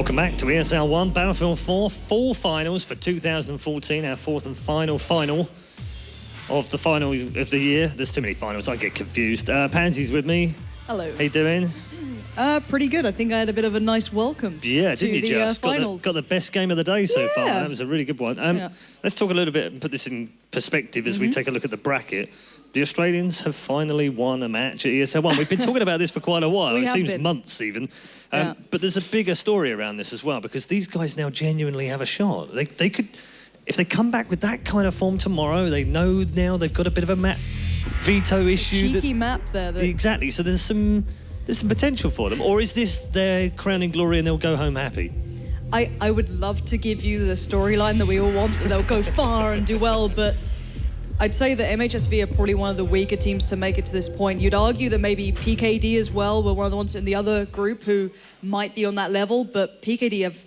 Welcome back to ESL One, Battlefield 4, full finals for 2014, our fourth and final of the final of the year. There's too many finals, I get confused. Pansy's with me. Hello. How you doing? Pretty good. I think I had a bit of a nice welcome. Yeah, didn't you just? Finals. Got the best game of the day so far. That was a really good one. Yeah. Let's talk a little bit and put this in perspective as we take a look at the bracket. The Australians have finally won a match at ESL One. We've been talking about this for quite a while. It seems months even. But there's a bigger story around this as well, because these guys now genuinely have a shot. They could, if they come back with that kind of form tomorrow, they know now they've got a bit of a map veto issue. Cheeky map there. Exactly. So there's some potential for them. Or is this their crowning glory and they'll go home happy? I would love to give you the storyline that we all want, that they'll go far and do well, but I'd say that MHSV are probably one of the weaker teams to make it to this point. You'd argue that maybe PKD as well were one of the ones in the other group who might be on that level, but PKD have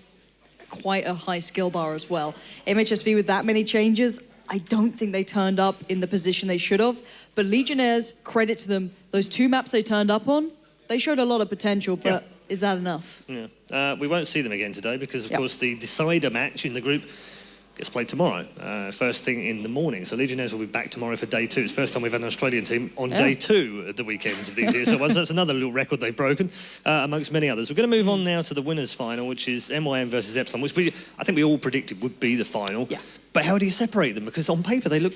quite a high skill bar as well. MHSV with that many changes, I don't think they turned up in the position they should have, but Legionnaires, credit to them, those two maps they turned up on, they showed a lot of potential, but is that enough? Yeah. We won't see them again today because, of course, the decider match in the group gets played tomorrow, first thing in the morning. So Legionnaires will be back tomorrow for day 2. It's the first time we've had an Australian team on day 2 at the weekends of these years. So that's another little record they've broken, amongst many others. We're going to move on now to the winners' final, which is MYM versus Epsilon, which I think we all predicted would be the final. Yeah. But how do you separate them? Because on paper they look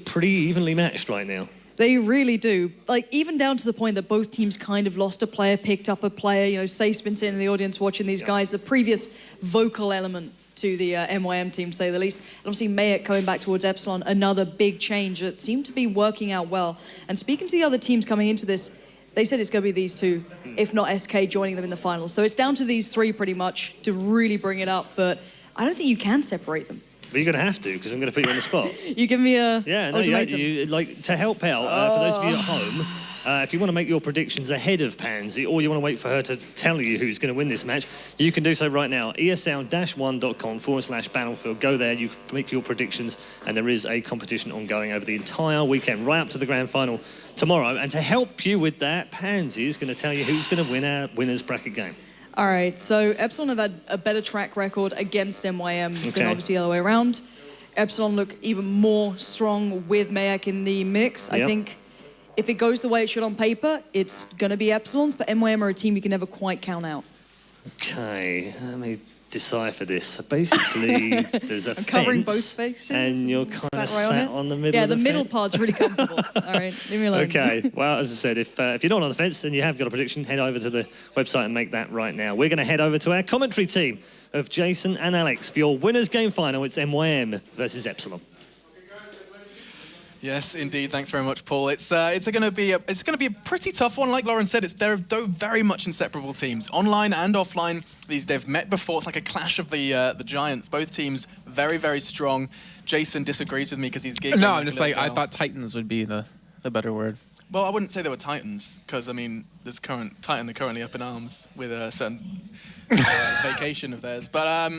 pretty evenly matched right now. They really do. Like, even down to the point that both teams kind of lost a player, picked up a player. You know, Safe's been sitting in the audience watching these guys. The previous vocal element to the MYM team, to say the least. And obviously, Mayek coming back towards Epsilon, another big change that seemed to be working out well. And speaking to the other teams coming into this, they said it's going to be these two, if not SK joining them in the finals. So it's down to these three pretty much to really bring it up. But I don't think you can separate them. But you're going to have to, because I'm going to put you on the spot. You give me a ultimatum. Like, to help out, for those of you at home, if you want to make your predictions ahead of Pansy, or you want to wait for her to tell you who's going to win this match, you can do so right now. ESL-1.com/Battlefield. Go there, you can make your predictions, and there is a competition ongoing over the entire weekend, right up to the grand final tomorrow. And to help you with that, Pansy is going to tell you who's going to win our winner's bracket game. All right, so Epsilon have had a better track record against MYM than obviously the other way around. Epsilon look even more strong with Mayek in the mix. I think if it goes the way it should on paper, it's going to be Epsilon's, but MYM are a team you can never quite count out. Okay, let me decipher this. So basically, there's a fence, covering both faces, and you're kind of sat on the middle. Yeah, of the middle part's really comfortable. All right, leave me alone. Okay, well, as I said, if you're not on the fence and you have got a prediction, head over to the website and make that right now. We're going to head over to our commentary team of Jason and Alex for your winners' game final. It's MYM versus Epsilon. Yes, indeed. Thanks very much, Paul. It's going to be a pretty tough one. Like Lauren said, they're very much inseparable teams, online and offline. They've met before. It's like a clash of the giants. Both teams very, very strong. Jason disagrees with me because he's giggling. No, I'm just like, I thought Titans would be the better word. Well, I wouldn't say they were Titans because I mean, Titan are currently up in arms with a certain vacation of theirs. But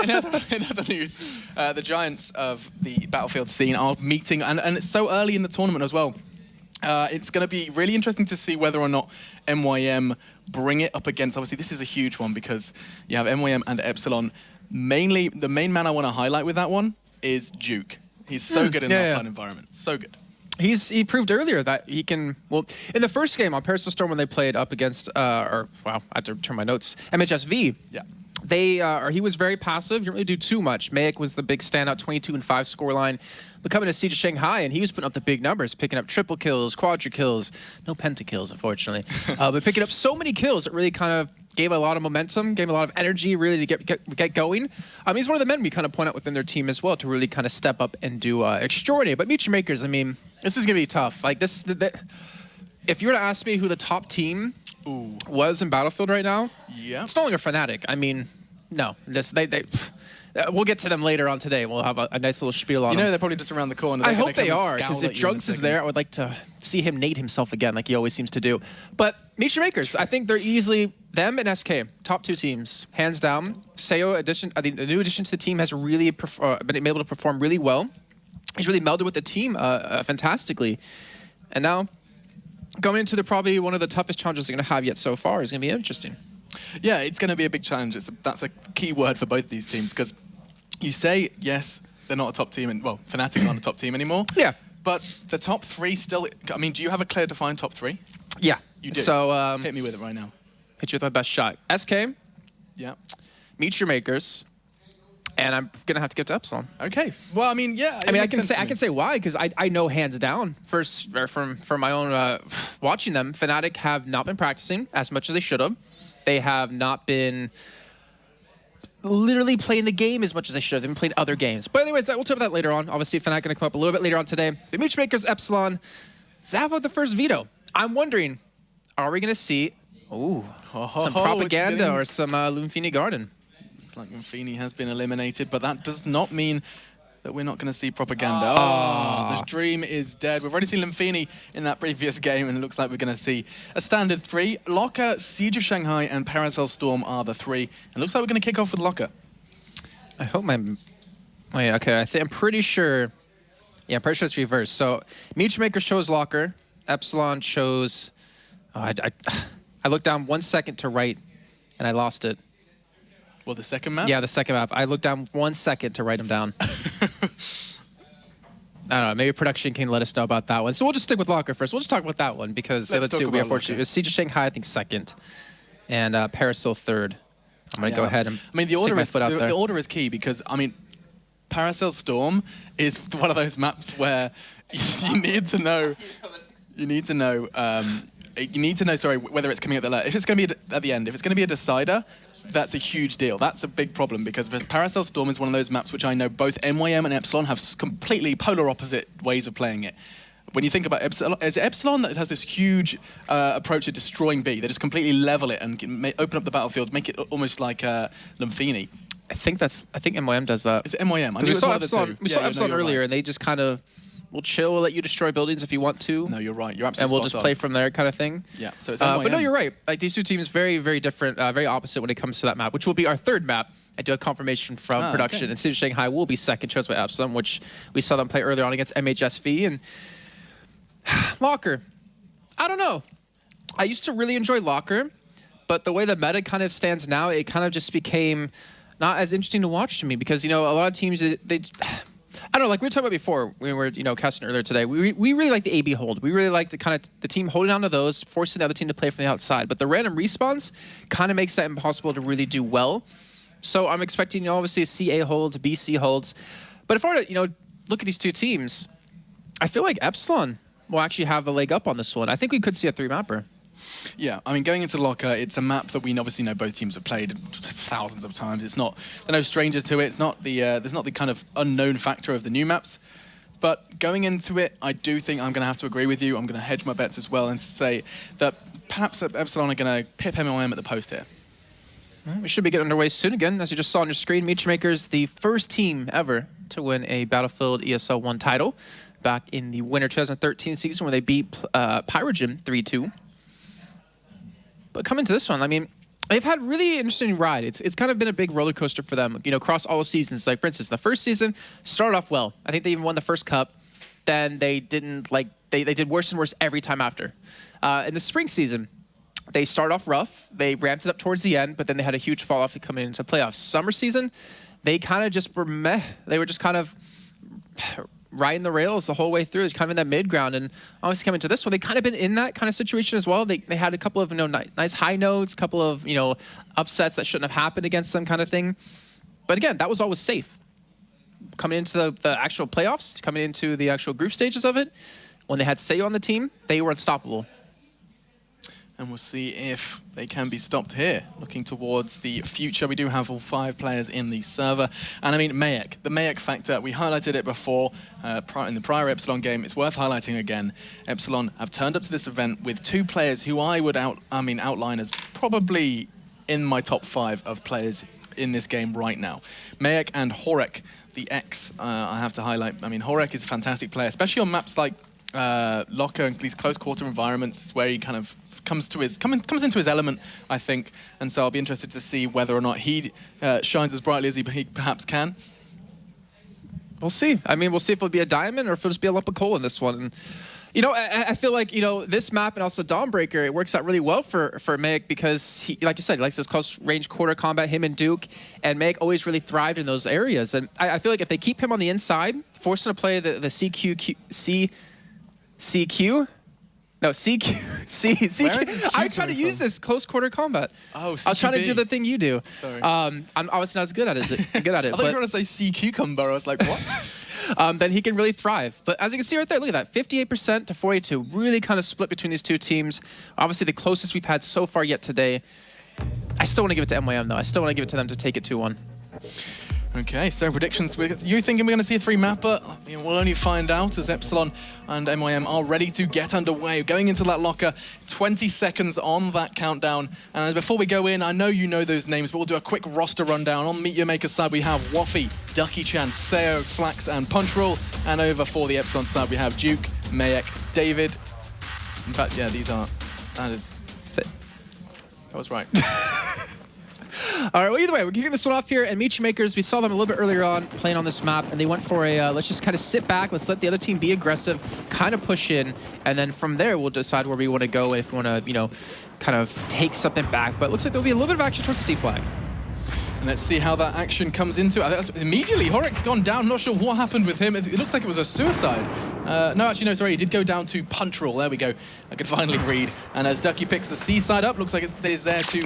in other news, the giants of the Battlefield scene are meeting, and it's so early in the tournament as well. It's going to be really interesting to see whether or not MYM bring it up against. Obviously, this is a huge one because you have MYM and Epsilon. Mainly, the main man I want to highlight with that one is Duke. He's so good in the offline environment. So good. He proved earlier that he can, well, in the first game on Peristal Storm when they played up against, I had to turn my notes, MHSV. Yeah. He was very passive, didn't really do too much. Mayek was the big standout, 22-5 scoreline. But coming to Siege of Shanghai, and he was putting up the big numbers, picking up triple kills, quadra kills, no pentakills, unfortunately. But picking up so many kills, it really kind of gave a lot of momentum, gave a lot of energy really to get going. He's one of the men we kind of point out within their team as well to really kind of step up and do extraordinary. But Meet Your Makers, I mean, this is going to be tough. Like this, if you were to ask me who the top team was in Battlefield right now, it's no longer Fnatic. I mean, no, we'll get to them later on today. We'll have a nice little spiel on them. You know, they're probably just around the corner. I hope they are, because if Drunks is there, I would like to see him nade himself again, like he always seems to do. But Meet Your Makers, I think they're easily, them and SK, top two teams, hands down. Seo, the new addition to the team, has really been able to perform really well. He's really melded with the team fantastically. And now, going into probably one of the toughest challenges they're going to have yet so far is going to be interesting. Yeah, it's going to be a big challenge. That's a key word for both these teams, because you say, yes, they're not a top team, and well, Fnatic aren't a top team anymore. Yeah. But the top three still, I mean, do you have a clear defined top three? Yeah. You do? So, hit me with it right now. hit you with my best shot. SK, Yeah. Meet Your Makers, and I'm going to have to give to Epsilon. Okay. Well, I mean, yeah. I mean, I can say why, because I know hands down first from my own watching them, Fnatic have not been practicing as much as they should have. They have not been literally playing the game as much as they should have. They've been playing other games. But anyways, we'll talk about that later on. Obviously, Fnatic going to come up a little bit later on today. The Meet Your Makers, Epsilon, Zava the first veto. I'm wondering, are we going to see some propaganda or some Lumphini Garden? Looks like Lumphini has been eliminated, but that does not mean that we're not going to see propaganda. Oh, the dream is dead. We've already seen Lumphini in that previous game, and it looks like we're going to see a standard three. Locker, Siege of Shanghai, and Paracel Storm are the three. And it looks like we're going to kick off with Locker. I hope my... Wait, okay, I'm pretty sure... Yeah, I'm pretty sure it's reversed. So, Meet Your Makers chose Locker. Epsilon chose... Oh, I looked down 1 second to write, and I lost it. Well, the second map? Yeah, the second map. I looked down 1 second to write them down. I don't know. Maybe production can let us know about that one. So we'll just stick with Locker first. We'll just talk about that one because the other two we are fortunate. It was Siege of Shanghai, I think, second, and Paracel third. I'm going to go ahead and the order is key because, I mean, Paracel Storm is one of those maps where you need to know... sorry, whether it's coming at the left. If it's going to be at the end, if it's going to be a decider, that's a huge deal. That's a big problem because Paracel Storm is one of those maps which I know both MYM and Epsilon have completely polar opposite ways of playing it. When you think about Epsilon, it's Epsilon that has this huge approach to destroying B. They just completely level it and open up the battlefield, make it almost like Lumphini. I think MYM does that. It's MYM. I knew we it was saw one of the Epsilon, two. we saw Epsilon earlier, and they just kind of... We'll chill, we'll let you destroy buildings if you want to. No, you're right. You're absolutely and we'll just play from there kind of thing. Yeah, so it's MYM. But no, you're right. Like, these two teams, very, very different, very opposite when it comes to that map, which will be our third map. I do have confirmation from production. Okay. And Siege of Shanghai will be second, chosen by Epsilon, which we saw them play earlier on against MHSV. And Locker, I don't know. I used to really enjoy Locker, but the way the meta kind of stands now, it kind of just became not as interesting to watch to me because, you know, a lot of teams, they I don't know, like we were talking about before, when we were, casting earlier today, we really like the AB hold. We really like the team holding on to those, forcing the other team to play from the outside. But the random respawns kind of makes that impossible to really do well. So I'm expecting, obviously, a CA hold, BC holds. But if I were to, look at these two teams, I feel like Epsilon will actually have the leg up on this one. I think we could see a three-mapper. Yeah, I mean, going into Locker, it's a map that we obviously know both teams have played thousands of times. It's not, they're no strangers to it. It's not the, there's not the kind of unknown factor of the new maps. But going into it, I do think I'm going to have to agree with you. I'm going to hedge my bets as well and say that perhaps Epsilon are going to pip MYM at the post here. We should be getting underway soon again. As you just saw on your screen, Meet Your Makers, the first team ever to win a Battlefield ESL One title back in the winter 2013 season where they beat Pyrogen 3-2. But coming to this one, I mean, they've had really interesting ride. It's kind of been a big roller coaster for them, across all the seasons. Like, for instance, the first season started off well. I think they even won the first cup. Then they didn't, they did worse and worse every time after. In the spring season, they started off rough. They ramped it up towards the end, but then they had a huge fall off coming into playoffs. Summer season, they kind of just were meh. They were just kind of riding the rails the whole way through. It's kind of in that mid ground, and obviously coming to this one, they kind of been in that kind of situation as well. They had a couple of nice high notes, couple of upsets that shouldn't have happened against them, kind of thing. But again, that was always safe. Coming into the actual playoffs, coming into the actual group stages of it, when they had Seiyu on the team, they were unstoppable. And we'll see if they can be stopped here. Looking towards the future, we do have all 5 players in the server. And I mean, Mayek, the Mayek factor, we highlighted it before in the prior Epsilon game. It's worth highlighting again. Epsilon have turned up to this event with 2 players who I would outline as probably in my top 5 of players in this game right now. Mayek and Horek, the X, I have to highlight. I mean, Horek is a fantastic player, especially on maps like Locker and these close quarter environments. It's where he kind of comes into his element, I think. And so I'll be interested to see whether or not he shines as brightly as he perhaps can. We'll see. I mean, we'll see if it'll be a diamond or if it'll just be a lump of coal in this one. And You know, I feel like, you know, this map and also Dawnbreaker, it works out really well for MYM because, he, like you said, he likes this close-range quarter combat, him and Duke, and MYM always really thrived in those areas. And I feel like if they keep him on the inside, force him to play the CQ. I'm trying to use this close quarter combat. Oh, CQB. I was trying to do the thing you do. Sorry. I'm obviously not as good at it. I thought you were trying to say sea cucumber. I was like, what? Then he can really thrive. But as you can see right there, look at that, 58% to 42, really kind of split between these two teams. Obviously the closest we've had so far yet today. I still want to give it to MYM though. I still want to give it to them to take it 2-1. Okay, so predictions. You thinking we're going to see a 3-mapper? We'll only find out as Epsilon and MYM are ready to get underway. Going into that locker, 20 seconds on that countdown. And before we go in, I know you know those names, but we'll do a quick roster rundown. On Meet Your Maker side, we have Waffy, Ducky Chan, Seo, Flax, and Punchroll. And over for the Epsilon side, we have Duke, Mayek, David. In fact, yeah, that was right. All right, well, either way, we're kicking this one off here. And Meet Your Makers, we saw them a little bit earlier on playing on this map, and they went for a, let's just kind of sit back, let's let the other team be aggressive, kind of push in, and then from there, we'll decide where we want to go, if we want to, you know, kind of take something back. But it looks like there'll be a little bit of action towards the C flag. And let's see how that action comes into it. Immediately, Horek's gone down. Not sure what happened with him. It looks like it was a suicide. No, actually, no, sorry. He did go down to Punchroll. There we go. I could finally read. And as Ducky picks the C side up, looks like it is there to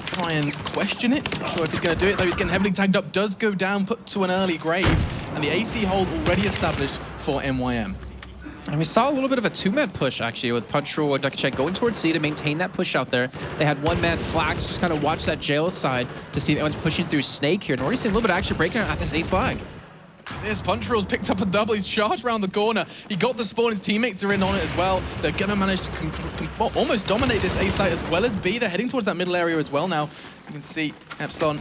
try and question it. Not sure if he's going to do it, though. He's getting heavily tagged up. Does go down, put to an early grave. And the AC hold already established for MYM. And we saw a little bit of a two-man push, actually, with Punchroll and Ducky Chan going towards C to maintain that push out there. They had one-man Flax just kind of watch that jail side to see if anyone's pushing through Snake here. And already seeing a little bit of action breaking out at this A flag. This Punchroll's picked up a double. He's charged around the corner. He got the spawn. His teammates are in on it as well. They're going to manage to almost dominate this A site as well as B. They're heading towards that middle area as well now. You can see Epsilon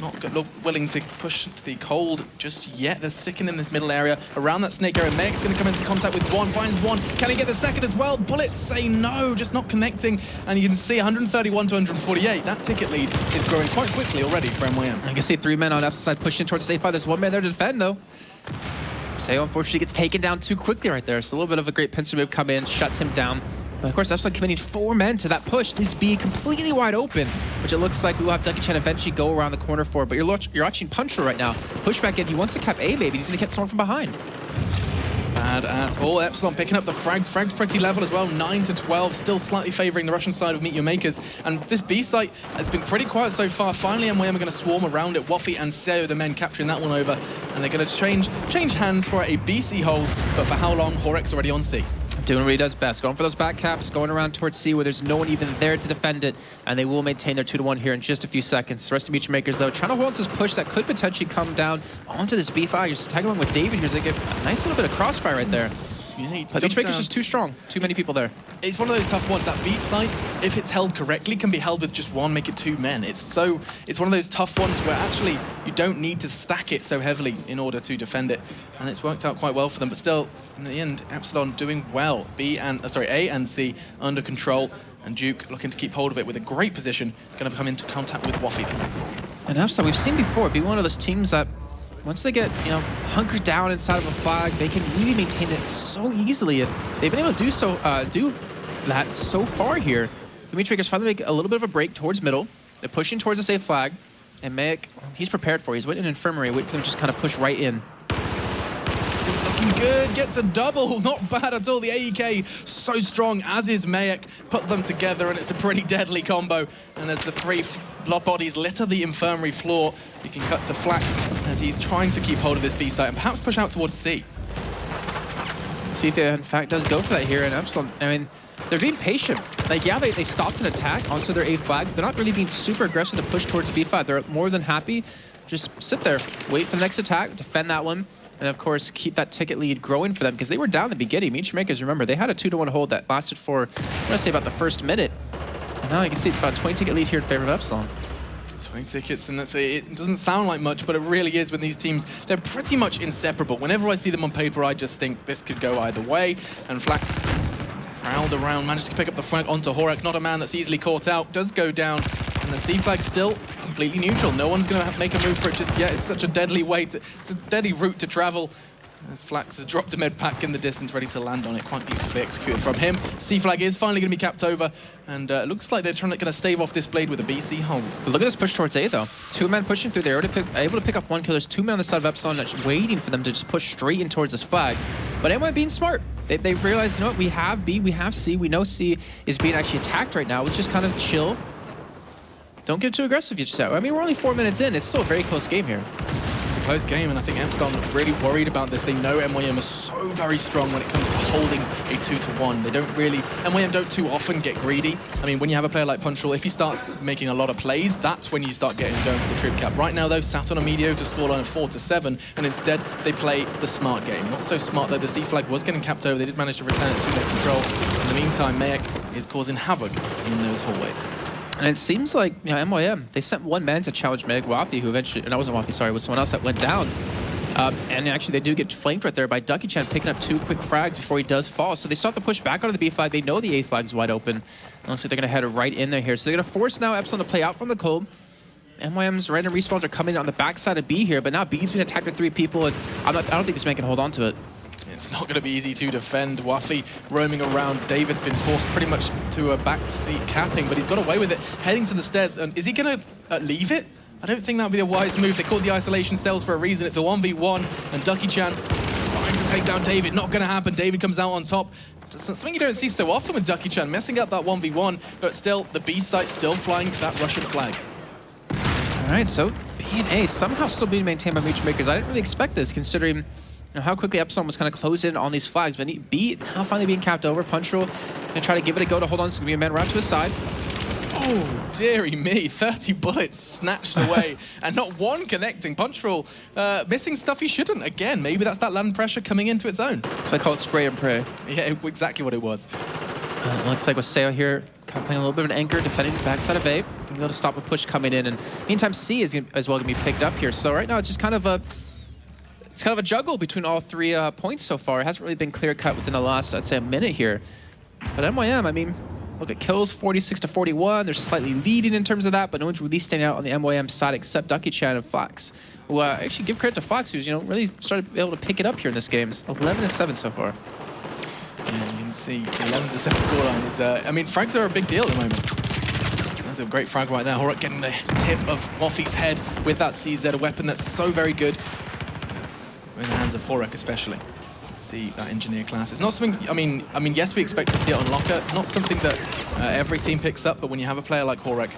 not willing to push to the cold just yet. They're sticking in this middle area around that Snake area. Meg's going to come into contact with one, finds one. Can he get the second as well? Bullets say no, just not connecting. And you can see 131 to 148. That ticket lead is growing quite quickly already for MYM. I can see 3 men on Epsilon side pushing towards the A5. There's 1 man there to defend though. Seo unfortunately gets taken down too quickly right there. So a little bit of a great pincer move come in, shuts him down. But of course, Epsilon committing 4 men to that push. Leaves B completely wide open, which it looks like we will have Ducky Chan eventually go around the corner for. But you're watching Punchroll right now. Push back in. He wants to cap A, maybe. He's going to get someone from behind. Bad at all. Epsilon picking up the frags. Frags pretty level as well, 9 to 12. Still slightly favoring the Russian side of Meet Your Makers. And this B site has been pretty quiet so far. Finally, MYM are going to swarm around it. Waffy and Seo, the men, capturing that one over. And they're going to change hands for a BC hold. But for how long? Horek's already on C. Doing what he does best, going for those back caps, going around towards C where there's no one even there to defend it, and they will maintain their 2-1 here in just a few seconds. The rest of Meet Your Makers, though, trying to hold this push that could potentially come down onto this B5. Just tag along with David here, so they get a nice little bit of crossfire right there. Yeah, but Meet Your Makers just too strong, too many people there. It's one of those tough ones. That B site, if it's held correctly, can be held with just one, make it 2 men. It's one of those tough ones where actually you don't need to stack it so heavily in order to defend it. And it's worked out quite well for them, but still, in the end, Epsilon doing well. A and C under control, and Duke looking to keep hold of it with a great position, going to come into contact with Waffy. And Epsilon, we've seen before, be one of those teams that once they get, you know, hunkered down inside of a flag, they can really maintain it so easily, and they've been able to do that so far here. The Meet Your Makers finally make a little bit of a break towards middle. They're pushing towards the safe flag, and Mayek, he's prepared for it. He's waiting in infirmary, waiting for them to just kind of push right in. It's looking good, gets a double, not bad at all. The AEK so strong, as is Mayek. Put them together, and it's a pretty deadly combo. And as the 3 blood bodies litter the infirmary floor, you can cut to Flax as he's trying to keep hold of this B site and perhaps push out towards C. See if it in fact does go for that here in Epsilon. I mean, they're being patient. Like, yeah, they stopped an attack onto their A flag. They're not really being super aggressive to push towards B5. They're more than happy. Just sit there, wait for the next attack, defend that one, and of course, keep that ticket lead growing for them because they were down in the beginning. Meet Your Makers, remember, they had a 2-1 hold that lasted for, I'm gonna say, about the first minute. And now you can see it's about a 20 ticket lead here in favor of Epsilon. 20 tickets, and it doesn't sound like much, but it really is when these teams, they're pretty much inseparable. Whenever I see them on paper, I just think this could go either way. And Flax prowled around, managed to pick up the flag onto Horek, not a man that's easily caught out, does go down. And the C flag's still completely neutral. No one's going to make a move for it just yet. It's such a deadly way, it's a deadly route to travel. As Flax has dropped a med pack in the distance, ready to land on it. Quite beautifully executed from him. C flag is finally going to be capped over, and it looks like they're going to stave off this blade with a BC hold. Look at this push towards A, though. 2 men pushing through there, able to pick up 1 kill. There's 2 men on the side of Epsilon that's waiting for them to just push straight in towards this flag. But MYM being smart. They realize, you know what, we have B, we have C. We know C is being actually attacked right now. Let's just kind of chill. Don't get too aggressive just yet. I mean, we're only 4 minutes in. It's still a very close game here. It's a close game, and I think Epsilon are really worried about this. They know MYM are so very strong when it comes to holding a 2-to-1. They don't really... MYM don't too often get greedy. I mean, when you have a player like Punchal, if he starts making a lot of plays, that's when you start going for the trip cap. Right now, though, sat on a mediocre scoreline of 4-7, and instead they play the smart game. Not so smart, though. The C flag was getting capped over. They did manage to return it to their control. In the meantime, MYM is causing havoc in those hallways. And it seems like, you know, MYM, they sent 1 man to challenge Meg Wafi, who eventually, and that wasn't Wafi, sorry, it was someone else that went down. And actually, they do get flanked right there by Ducky Chan picking up 2 quick frags before he does fall. So they start to push back onto the B flag. They know the A flag's wide open. And looks like they're going to head right in there here. So they're going to force now Epsilon to play out from the cold. MYM's random respawns are coming on the backside of B here, but now B's been attacked with 3 people, and I don't think this man can hold on to it. It's not going to be easy to defend. Wafi roaming around. David's been forced pretty much to a backseat capping, but he's got away with it. Heading to the stairs. And is he going to leave it? I don't think that would be a wise move. They called the isolation cells for a reason. It's a 1v1, and Ducky Chan trying to take down David. Not going to happen. David comes out on top. Something you don't see so often with Ducky Chan, messing up that 1v1, but still, the B site still flying that Russian flag. All right, so B and A somehow still being maintained by Mutual Makers. I didn't really expect this, considering how quickly Epsilon was kind of closed in on these flags. But B now finally being capped over. Punchal gonna try to give it a go to hold on. It's gonna be a man right to his side. Oh, dearie me. 30 bullets snatched away and not one connecting. Punchal missing stuff he shouldn't. Again, maybe that's that land pressure coming into its own. So I call it spray and pray. Yeah, exactly what it was. Looks like Waseo here kind of playing a little bit of an anchor, defending the backside of A. Gonna be able to stop a push coming in. And meantime, C is as well gonna be picked up here. So right now it's just kind of a... It's kind of a juggle between all 3 points so far. It hasn't really been clear-cut within the last, I'd say, a minute here. But MYM, I mean, look at kills, 46-41. They're slightly leading in terms of that, but no one's really standing out on the MYM side except Ducky Chan and Flax. Well, actually give credit to Flax, who's, you know, really started to be able to pick it up here in this game. It's 11-7 so far. Yeah, you can see the 11-7 scoreline is, I mean, frags are a big deal at the moment. That's a great frag right there. Horak getting the tip of Wafi's head with that CZ, a weapon that's so very good. In the hands of Horak especially. See that engineer class. It's not something, I mean, yes, we expect to see it on Locker. It's not something that every team picks up, but when you have a player like Horak,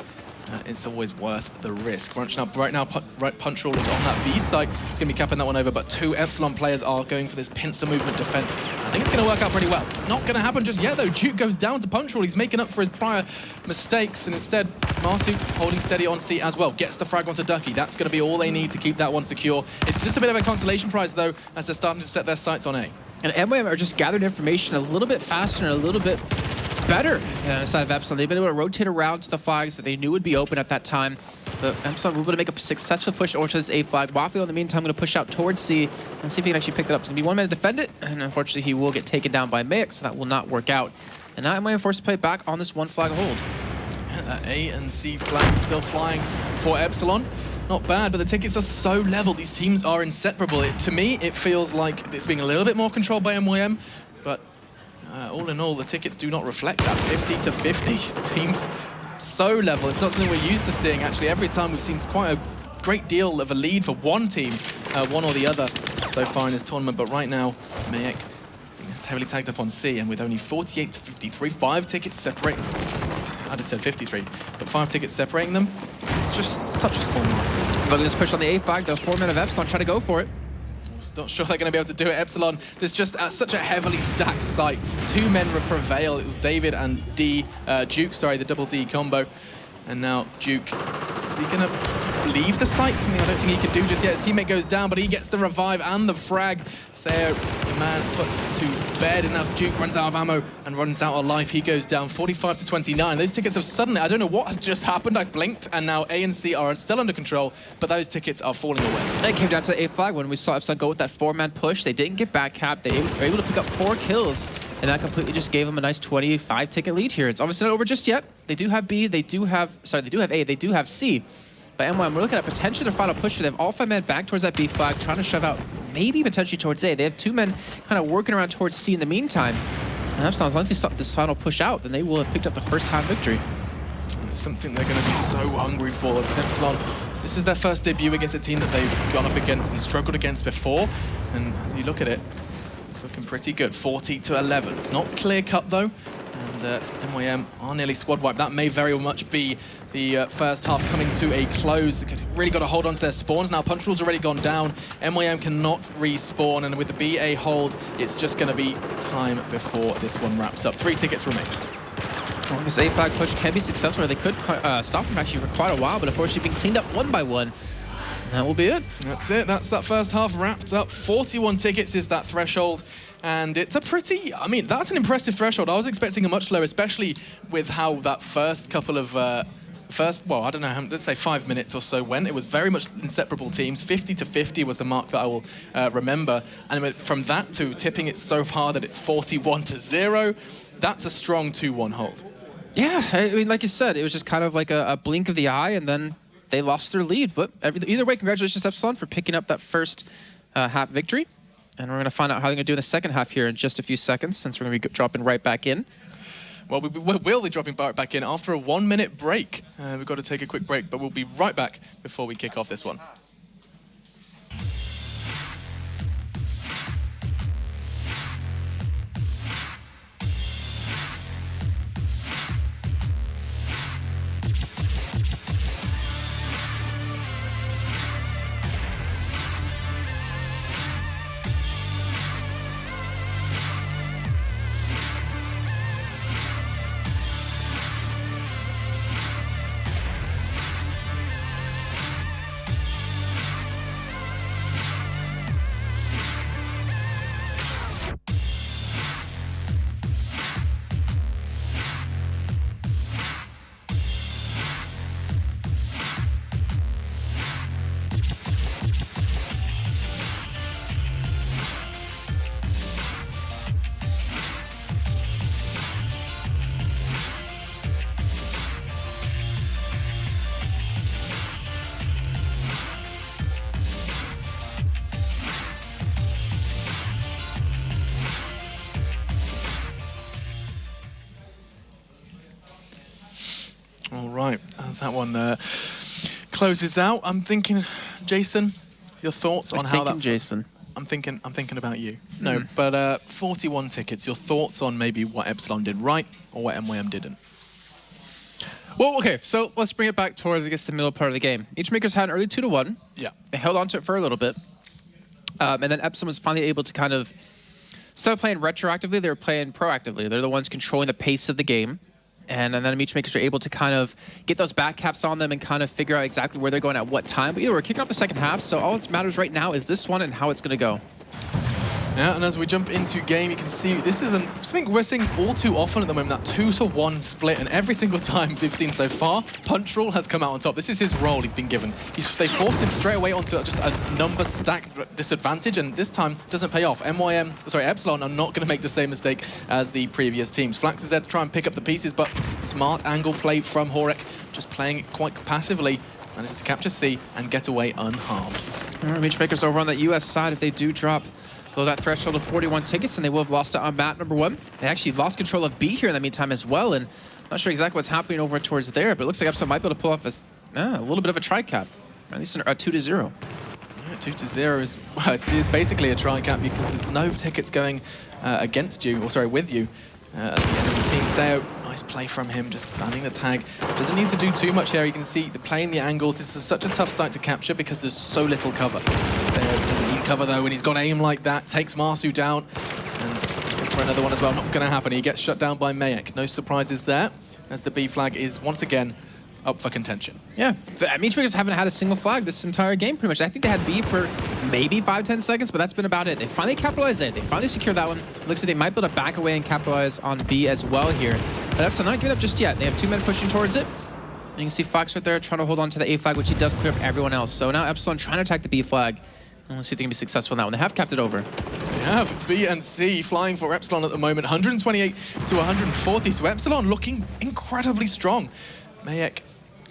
it's always worth the risk. Right now, Punchal is on that B site. It's going to be capping that one over, but 2 Epsilon players are going for this pincer movement defense. I think it's going to work out pretty well. Not going to happen just yet, though. Duke goes down to Punchal. He's making up for his prior mistakes, and instead, Marsu holding steady on C as well. Gets the frag onto Ducky. That's going to be all they need to keep that one secure. It's just a bit of a consolation prize, though, as they're starting to set their sights on A. And MYM are just gathering information a little bit faster and a little bit better on the side of Epsilon. They've been able to rotate around to the flags that they knew would be open at that time. But Epsilon were able to make a successful push over to this A flag. Wafi, in the meantime, going to push out towards C and see if he can actually pick it up. It's going to be 1 man to defend it, and unfortunately, he will get taken down by MYM, so that will not work out. And now MYM forced to play back on this 1 flag hold. A and C flags still flying for Epsilon. Not bad, but the tickets are so level. These teams are inseparable. To me, it feels like it's being a little bit more controlled by MYM, but all in all, the tickets do not reflect that. 50-50 teams, so level. It's not something we're used to seeing, actually. Every time we've seen quite a great deal of a lead for one team, one or the other, so far in this tournament. But right now, MYM heavily tagged up on C, and with only 48-53, 5 tickets separating. I just said 53, but 5 tickets separating them. It's just such a small margin. Look at this push on the A flag. The 4 men of Epsilon try to go for it. Not sure they're going to be able to do it. Epsilon, there's just such a heavily stacked site. 2 men prevail. It was David and Duke, sorry, the double D combo. And now Duke, is he going to leave the site? Something I don't think he could do just yet. His teammate goes down, but he gets the revive and the frag. So the man put to bed, and now Duke runs out of ammo and runs out of life. He goes down 45-29. Those tickets have suddenly, I don't know what just happened. I blinked, and now A and C are still under control, but those tickets are falling away. It came down to the A flag when we saw Epsilon go with that 4-man push. They didn't get back capped. They were able to pick up 4 kills, and that completely just gave them a nice 25-ticket lead here. It's obviously not over just yet. They do have B, they do have A, they do have C. But MYM, we're looking at potentially their final push. They have all 5 men back towards that B flag, trying to shove out maybe potentially towards A. They have 2 men kind of working around towards C in the meantime. And Epsilon, as long as they stop this final push out, then they will have picked up the first half victory. And it's something they're going to be so hungry for. Epsilon, this is their first debut against a team that they've gone up against and struggled against before. And as you look at it, it's looking pretty good. 40-11. It's not clear-cut, though. And MYM are nearly squad wiped. That may very much be the first half coming to a close. They really got to hold on to their spawns. Now, Punch Rul's already gone down. MYM cannot respawn, and with the BA hold, it's just going to be time before this one wraps up. 3 tickets remain. Well, this A flag push can be successful. They could stop them actually for quite a while, but unfortunately being cleaned up one by one. That will be it. That's it. That's that first half wrapped up. 41 tickets is that threshold. And it's a pretty, I mean, that's an impressive threshold. I was expecting a much lower, especially with how that first couple of, well, I don't know, let's say 5 minutes or so went. It was very much inseparable teams. 50-50 was the mark that I will remember. And from that to tipping it so far that it's 41-0, that's a strong 2-1 hold. Yeah, I mean, like you said, it was just kind of like a blink of the eye, and then they lost their lead. But either way, congratulations, Epsilon, for picking up that first half victory. And we're going to find out how they're going to do in the second half here in just a few seconds, since we're going to be dropping right back in. Well, we will be dropping back in after a 1-minute break. We've got to take a quick break, but we'll be right back before we kick off this one. All right, as that one closes out, I'm thinking, Jason, your thoughts on how that... Jason. I'm thinking about you. No, but 41 tickets. Your thoughts on maybe what Epsilon did right or what MYM didn't? Well, okay, so let's bring it back towards, I guess, the middle part of the game. Each Makers had an early 2-1. Yeah. They held on to it for a little bit. And then Epsilon was finally able to kind of, instead of playing retroactively, they were playing proactively. They're the ones controlling the pace of the game. And then Each Makers were able to kind of get those back caps on them and kind of figure out exactly where they're going at what time. But either we're kicking off the second half, so all that matters right now is this one and how it's going to go. Yeah, and as we jump into game, you can see this is something we're seeing all too often at the moment, that 2-1 split. And every single time we've seen so far, Punch Rule has come out on top. This is his role he's been given. They forced him straight away onto just a number stack disadvantage, and this time doesn't pay off. Epsilon are not going to make the same mistake as the previous teams. Flax is there to try and pick up the pieces, but smart angle play from Horek, just playing it quite passively. Manages to capture C and get away unharmed. All right, Each Makers over on that US side, if they do drop below that threshold of 41 tickets, and they will have lost it on map number 1. They actually lost control of B here in the meantime as well, and I'm not sure exactly what's happening over towards there, but it looks like Epsilon might be able to pull off a little bit of a tri-cap, at least a 2-0. Yeah, 2-0 is, well, it's basically a tri-cap because there's no tickets going against you, or sorry, with you. At the end of the team, Seo, nice play from him, just banning the tag. Doesn't need to do too much here. You can see the playing the angles. This is such a tough site to capture because there's so little cover. Seo doesn't need cover though, when he's got aim like that. Takes Marsu down, and for another one as well. Not going to happen. He gets shut down by Mayek. No surprises there, as the B flag is once again up for contention. Yeah, Each Makers haven't had a single flag this entire game, pretty much. I think they had B for maybe 5-10 seconds, but that's been about it. They finally capitalized it. They finally secured that one. Looks like they might be able to back away and capitalize on B as well here. But Epsilon not giving up just yet. They have 2 men pushing towards it. And you can see Fox right there trying to hold on to the A flag, which he does clear up everyone else. So now Epsilon trying to attack the B flag. And let's see if they can be successful in that one. They have capped it over. They have. It's B and C flying for Epsilon at the moment. 128 to 140. So Epsilon looking incredibly strong. Mayek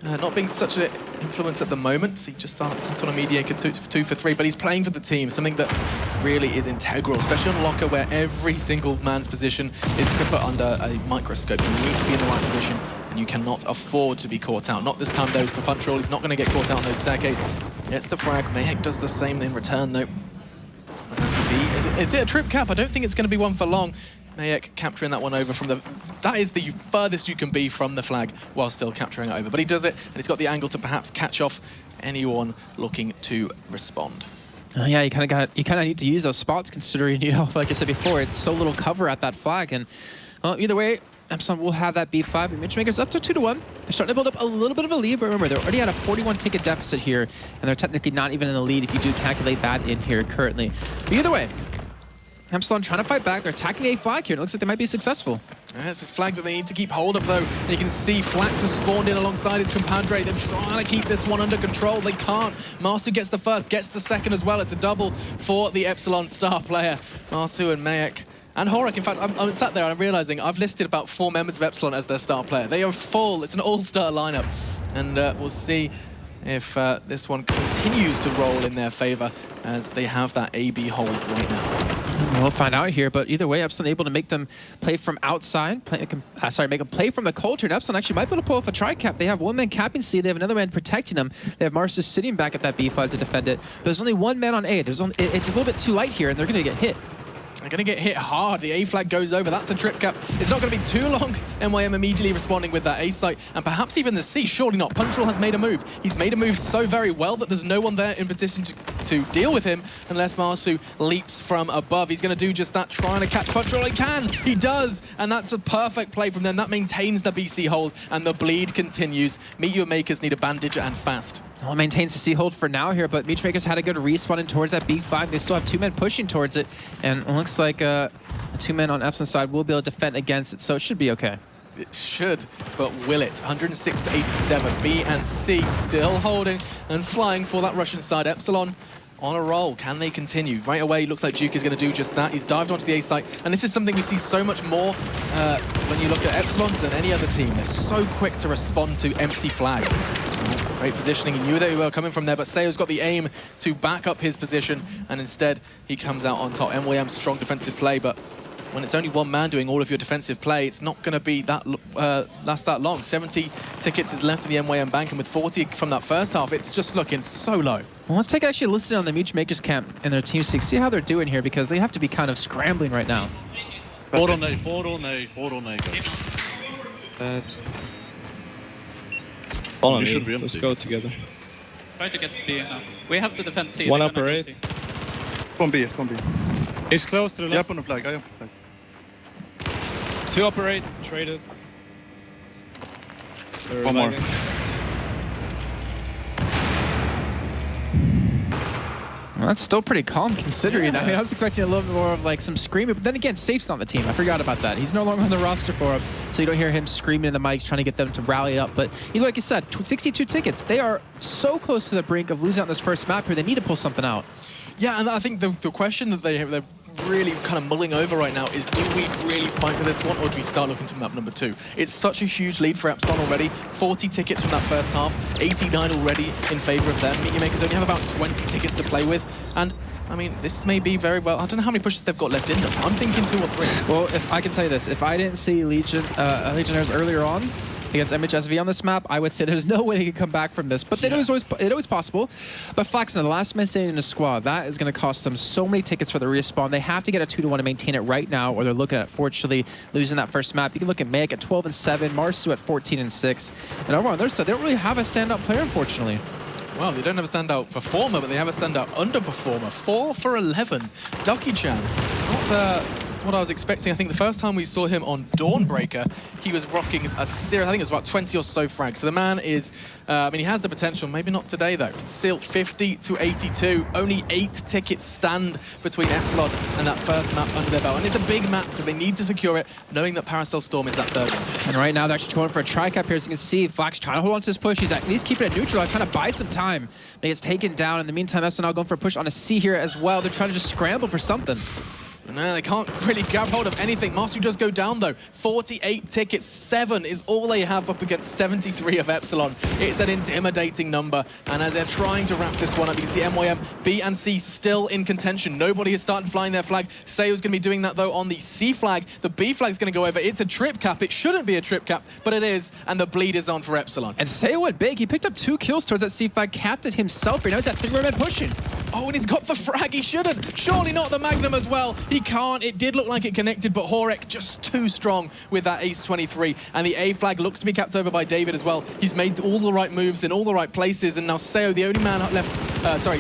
Not being such an influence at the moment. He just sat on a mediocre 2 for 3, but he's playing for the team, something that really is integral, especially on Locker, where every single man's position is to put under a microscope. You need to be in the right position, and you cannot afford to be caught out. Not this time, though, for Punch Roll. He's not going to get caught out on those staircase. Gets the frag. Mayhek does the same in return, though. Is it a trip cap? I don't think it's going to be one for long. Mayhek capturing that one over from the... That is the furthest you can be from the flag while still capturing it over. But he does it, and he's got the angle to perhaps catch off anyone looking to respond. Yeah, you kind of need to use those spots, considering, you know, like I said before, it's so little cover at that flag. And well, either way, Epsilon will have that B5. But Matchmaker's up to 2-1. They're starting to build up a little bit of a lead, but remember, they're already at a 41 ticket deficit here, and they're technically not even in the lead if you do calculate that in here currently. But either way, Epsilon trying to fight back. They're attacking the A flag here. It looks like they might be successful. Yeah, it's this flag that they need to keep hold of, though. And you can see Flax has spawned in alongside his compadre. They're trying to keep this one under control. They can't. Marsu gets the first, gets the second as well. It's a double for the Epsilon star player. Marsu and Mayhek. And Horek, in fact, I'm sat there and I'm realizing I've listed about 4 members of Epsilon as their star player. They are full. It's an all-star lineup. And we'll see if this one continues to roll in their favor as they have that AB hold right now. We'll find out here, but either way, Epsilon able to make them play from outside, make them play from the culture, and Epsilon actually might be able to pull off a tri-cap. They have one man capping C, they have another man protecting them. They have Marsus sitting back at that B5 to defend it, but there's only one man on A. It's a little bit too light here, and they're going to get hit. They're going to get hit hard. The A flag goes over. That's a trip cap. It's not going to be too long. MYM immediately responding with that A site, and perhaps even the C. Surely not. Punch Roll has made a move. He's made a move so very well that there's no one there in position to deal with him unless Marsu leaps from above. He's going to do just that, trying to catch Punch Roll. He can. He does. And that's a perfect play from them. That maintains the BC hold, and the bleed continues. Meet Your Makers need a bandage and fast. Well, maintains the C hold for now here, but Meachmakers had a good respawn in towards that B5. They still have 2 men pushing towards it, and it looks like 2 men on Epsilon's side will be able to defend against it, so it should be okay. It should, but will it? 106 to 87. B and C still holding and flying for that Russian side. Epsilon on a roll. Can they continue? Right away, looks like Duke is going to do just that. He's dived onto the A site, and this is something we see so much more when you look at Epsilon than any other team. They're so quick to respond to empty flags. Great positioning. He knew they were coming from there, but Seo's got the aim to back up his position, and instead he comes out on top. MYM strong defensive play, but when it's only one man doing all of your defensive play, it's not going to be that last that long. 70 tickets is left in the MYM bank, and with 40 from that first half, it's just looking so low. Well, let's take actually a listen on the Meachmakers camp and their team speak, see how they're doing here, because they have to be kind of scrambling right now. 4 on A, 4 on A, 4 on A. Follow me. Let's go together. Try to get B now. We have to defend C. One operate. Come B, come B. He's close to the Jag left. på flag, jag på flag. 2 operate, traded. One more. Well, that's still pretty calm considering. Yeah. I mean, I was expecting a little bit more of like some screaming, but then again, Safe's on the team. I forgot about that. He's no longer on the roster for him, so you don't hear him screaming in the mics trying to get them to rally up. But either like you said, 62 tickets. They are so close to the brink of losing out this first map here. They need to pull something out. Yeah, and I think the question that they're really kind of mulling over right now is, do we really fight for this one, or do we start looking to map number 2? It's such a huge lead for Epsilon already. 40 tickets from that first half, 89 already in favor of them. Meet Your Makers only have about 20 tickets to play with, and I mean, this may be very well. I don't know how many pushes they've got left in them. I'm thinking 2 or 3. Well, if I can tell you this, if I didn't see Legionnaires earlier on against MHSV on this map, I would say there's no way they could come back from this. But it always possible. But Flaxen, the last man standing in the squad, that is going to cost them so many tickets for the respawn. They have to get a 2-1 to maintain it right now, or they're looking at, fortunately, losing that first map. You can look at Mayhek at 12-7, Marsu at 14-6. And over on their side, they don't really have a standout player, unfortunately. Well, they don't have a standout performer, but they have a standout underperformer. 4 for 11. Ducky-chan. Not what I was expecting. I think the first time we saw him on Dawnbreaker, he was rocking a serious, I think it was about 20 or so frags. So the man is, I mean, he has the potential, maybe not today though. Still 50 to 82, only 8 tickets stand between Epsilon and that first map under their belt. And it's a big map because they need to secure it, knowing that Paracel Storm is that third one. And right now they're actually going for a tri-cap here. As you can see, Flax trying to hold on to his push. He's at least keeping it neutral, trying to buy some time. But he gets taken down. In the meantime, Epsilon going for a push on a C here as well. They're trying to just scramble for something. No, they can't really grab hold of anything. Marsu does go down, though. 48 tickets, 7 is all they have up against 73 of Epsilon. It's an intimidating number, and as they're trying to wrap this one up, you can see MYM, B and C still in contention. Nobody has started flying their flag. Seo's going to be doing that, though, on the C flag. The B flag's going to go over. It's a trip cap. It shouldn't be a trip cap, but it is, and the bleed is on for Epsilon. And Seo went big. He picked up 2 kills towards that C flag, capped it himself. Right now he's at 3 men pushing. Oh, and he's got the frag. He shouldn't. Surely not the Magnum as well. He can't. It did look like it connected, but Horek just too strong with that Ace 23. And the A flag looks to be capped over by David as well. He's made all the right moves in all the right places, and now Seo, the only man left,